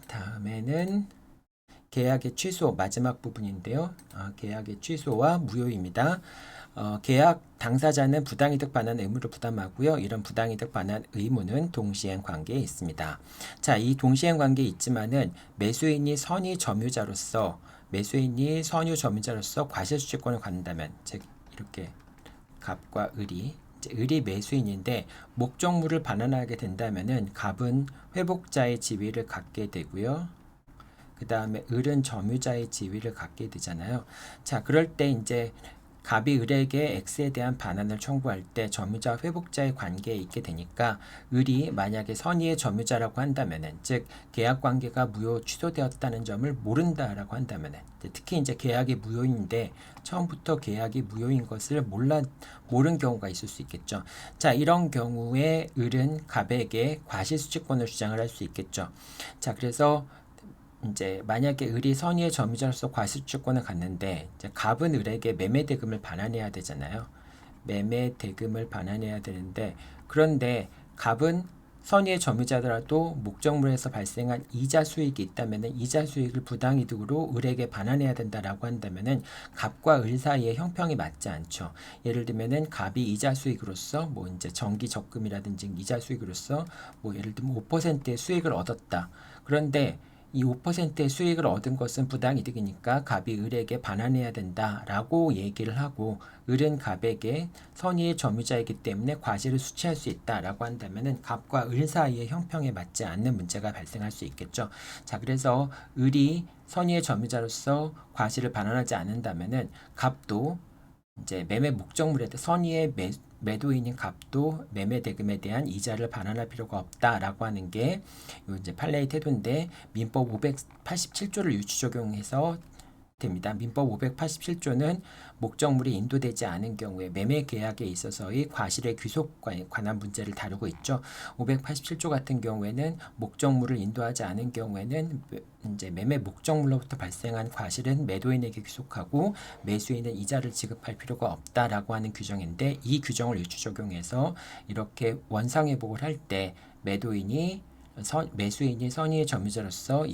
다음에는 계약의 취소 마지막 부분인데요. 계약의 취소와 무효입니다. 계약 당사자는 부당이득 반환 의무를 부담하고요. 이런 부당이득 반환 의무는 동시행 관계에 있습니다. 자, 이 동시행 관계에 있지만은 매수인이 선의 점유자로서 과실수취권을 갖는다면, 즉 이렇게 갑과 을이 을이 매수인인데 목적물을 반환하게 된다면은 갑은 회복자의 지위를 갖게 되고요. 그 다음에 을은 점유자의 지위를 갖게 되잖아요. 자, 그럴 때 이제 갑이 을에게 X에 대한 반환을 청구할 때 점유자와 회복자의 관계에 있게 되니까 을이 만약에 선의의 점유자라고 한다면은, 즉 계약 관계가 무효 취소되었다는 점을 모른다라고 한다면은, 특히 이제 계약이 무효인데 처음부터 계약이 무효인 것을 모른 경우가 있을 수 있겠죠. 자, 이런 경우에 을은 갑에게 과실수취권을 주장을 할 수 있겠죠. 자, 그래서 이제 만약에 을이 선의의 점유자로서 과실주권을 갖는데, 이제 갑은 을에게 매매 대금을 반환해야 되잖아요. 매매 대금을 반환해야 되는데, 그런데 갑은 선의의 점유자더라도 목적물에서 발생한 이자 수익이 있다면은 이자 수익을 부당이득으로 을에게 반환해야 된다라고 한다면은 갑과 을 사이의 형평이 맞지 않죠. 예를 들면은 갑이 이자 수익으로서 뭐 이제 정기 적금이라든지 이자 수익으로서 뭐 예를 들면 5%의 수익을 얻었다. 그런데 이 5%의 수익을 얻은 것은 부당이득이니까 갑이 을에게 반환해야 된다라고 얘기를 하고, 을은 갑에게 선의의 점유자이기 때문에 과실을 수취할 수 있다라고 한다면은 갑과 을 사이의 형평에 맞지 않는 문제가 발생할 수 있겠죠. 자, 그래서 을이 선의의 점유자로서 과실을 반환하지 않는다면은 갑도 이제 매매 목적물에 대해 선의의 매도인인 갑도 매매 대금에 대한 이자를 반환할 필요가 없다라고 하는 게 이제 판례의 태도인데, 민법 587조를 유추 적용해서 됩니다. 민법 587조는 목적물이 인도되지 않은 경우에 매매 계약에 있어서의 과실의 귀속에 관한 문제를 다루고 있죠. 587조 같은 경우에는 목적물을 인도하지 않은 경우에는 이제 매매 목적물로부터 발생한 과실은 매도인에게 귀속하고 매수인은 이자를 지급할 필요가 없다라고 하는 규정인데, 이 규정을 유추 적용해서 이렇게 원상회복을 할 때 매수인이 선의의 점유자로서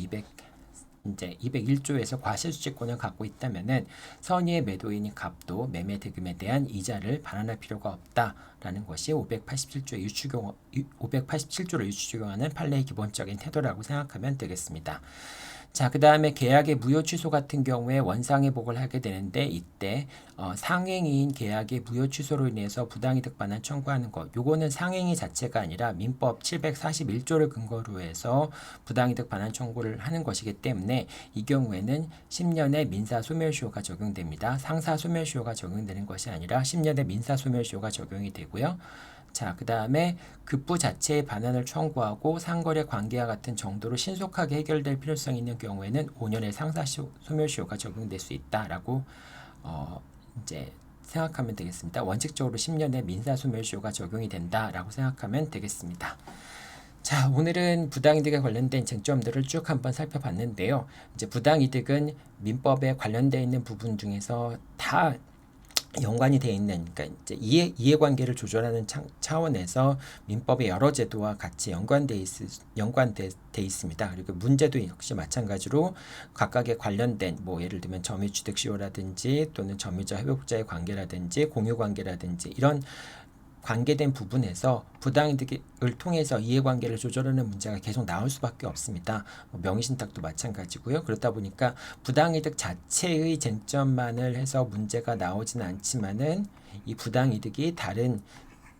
이제 201조에서 과실수취권을 갖고 있다면은 선의의 매도인인 갑도 매매 대금에 대한 이자를 반환할 필요가 없다라는 것이 587조를 유추 적용하는 판례의 기본적인 태도라고 생각하면 되겠습니다. 자, 그 다음에 계약의 무효 취소 같은 경우에 원상회복을 하게 되는데, 이때 상행위인 계약의 무효 취소로 인해서 부당이득 반환 청구하는 것, 요거는 상행위 자체가 아니라 민법 741조를 근거로 해서 부당이득 반환 청구를 하는 것이기 때문에 이 경우에는 10년의 민사소멸시효가 적용됩니다. 상사소멸시효가 적용되는 것이 아니라 10년의 민사소멸시효가 적용이 되고요. 자, 그 다음에 급부 자체의 반환을 청구하고 상거래 관계와 같은 정도로 신속하게 해결될 필요성이 있는 경우에는 5년의 상사소멸시효가 적용될 수 있다라고 이제 생각하면 되겠습니다. 원칙적으로 10년의 민사소멸시효가 적용이 된다라고 생각하면 되겠습니다. 자, 오늘은 부당이득에 관련된 쟁점들을 쭉 한번 살펴봤는데요. 이제 부당이득은 민법에 관련되어 있는 부분 중에서 다 연관이 되어 있는, 그러니까 이제 이해관계를 조절하는 차원에서 민법의 여러 제도와 같이 연관돼 있습니다. 그리고 문제도 역시 마찬가지로 각각의 관련된 뭐 예를 들면 점유취득시효라든지 또는 점유자 회복자의 관계라든지 공유관계라든지 이런 관계된 부분에서 부당이득을 통해서 이해관계를 조절하는 문제가 계속 나올 수밖에 없습니다. 명의신탁도 마찬가지고요. 그렇다 보니까 부당이득 자체의 쟁점만을 해서 문제가 나오지는 않지만은 이 부당이득이 다른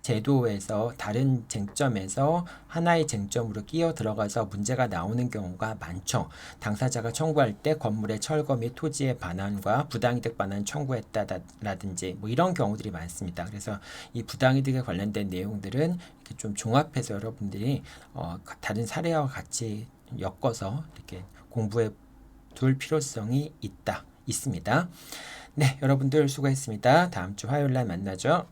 제도에서 다른 쟁점에서 하나의 쟁점으로 끼어 들어가서 문제가 나오는 경우가 많죠. 당사자가 청구할 때 건물의 철거 및 토지의 반환과 부당이득 반환 청구했다라든지 뭐 이런 경우들이 많습니다. 그래서 이 부당이득에 관련된 내용들은 이렇게 좀 종합해서 여러분들이 다른 사례와 같이 엮어서 이렇게 공부해 둘 필요성이 있습니다. 네, 여러분들 수고했습니다. 다음 주 화요일 날 만나죠.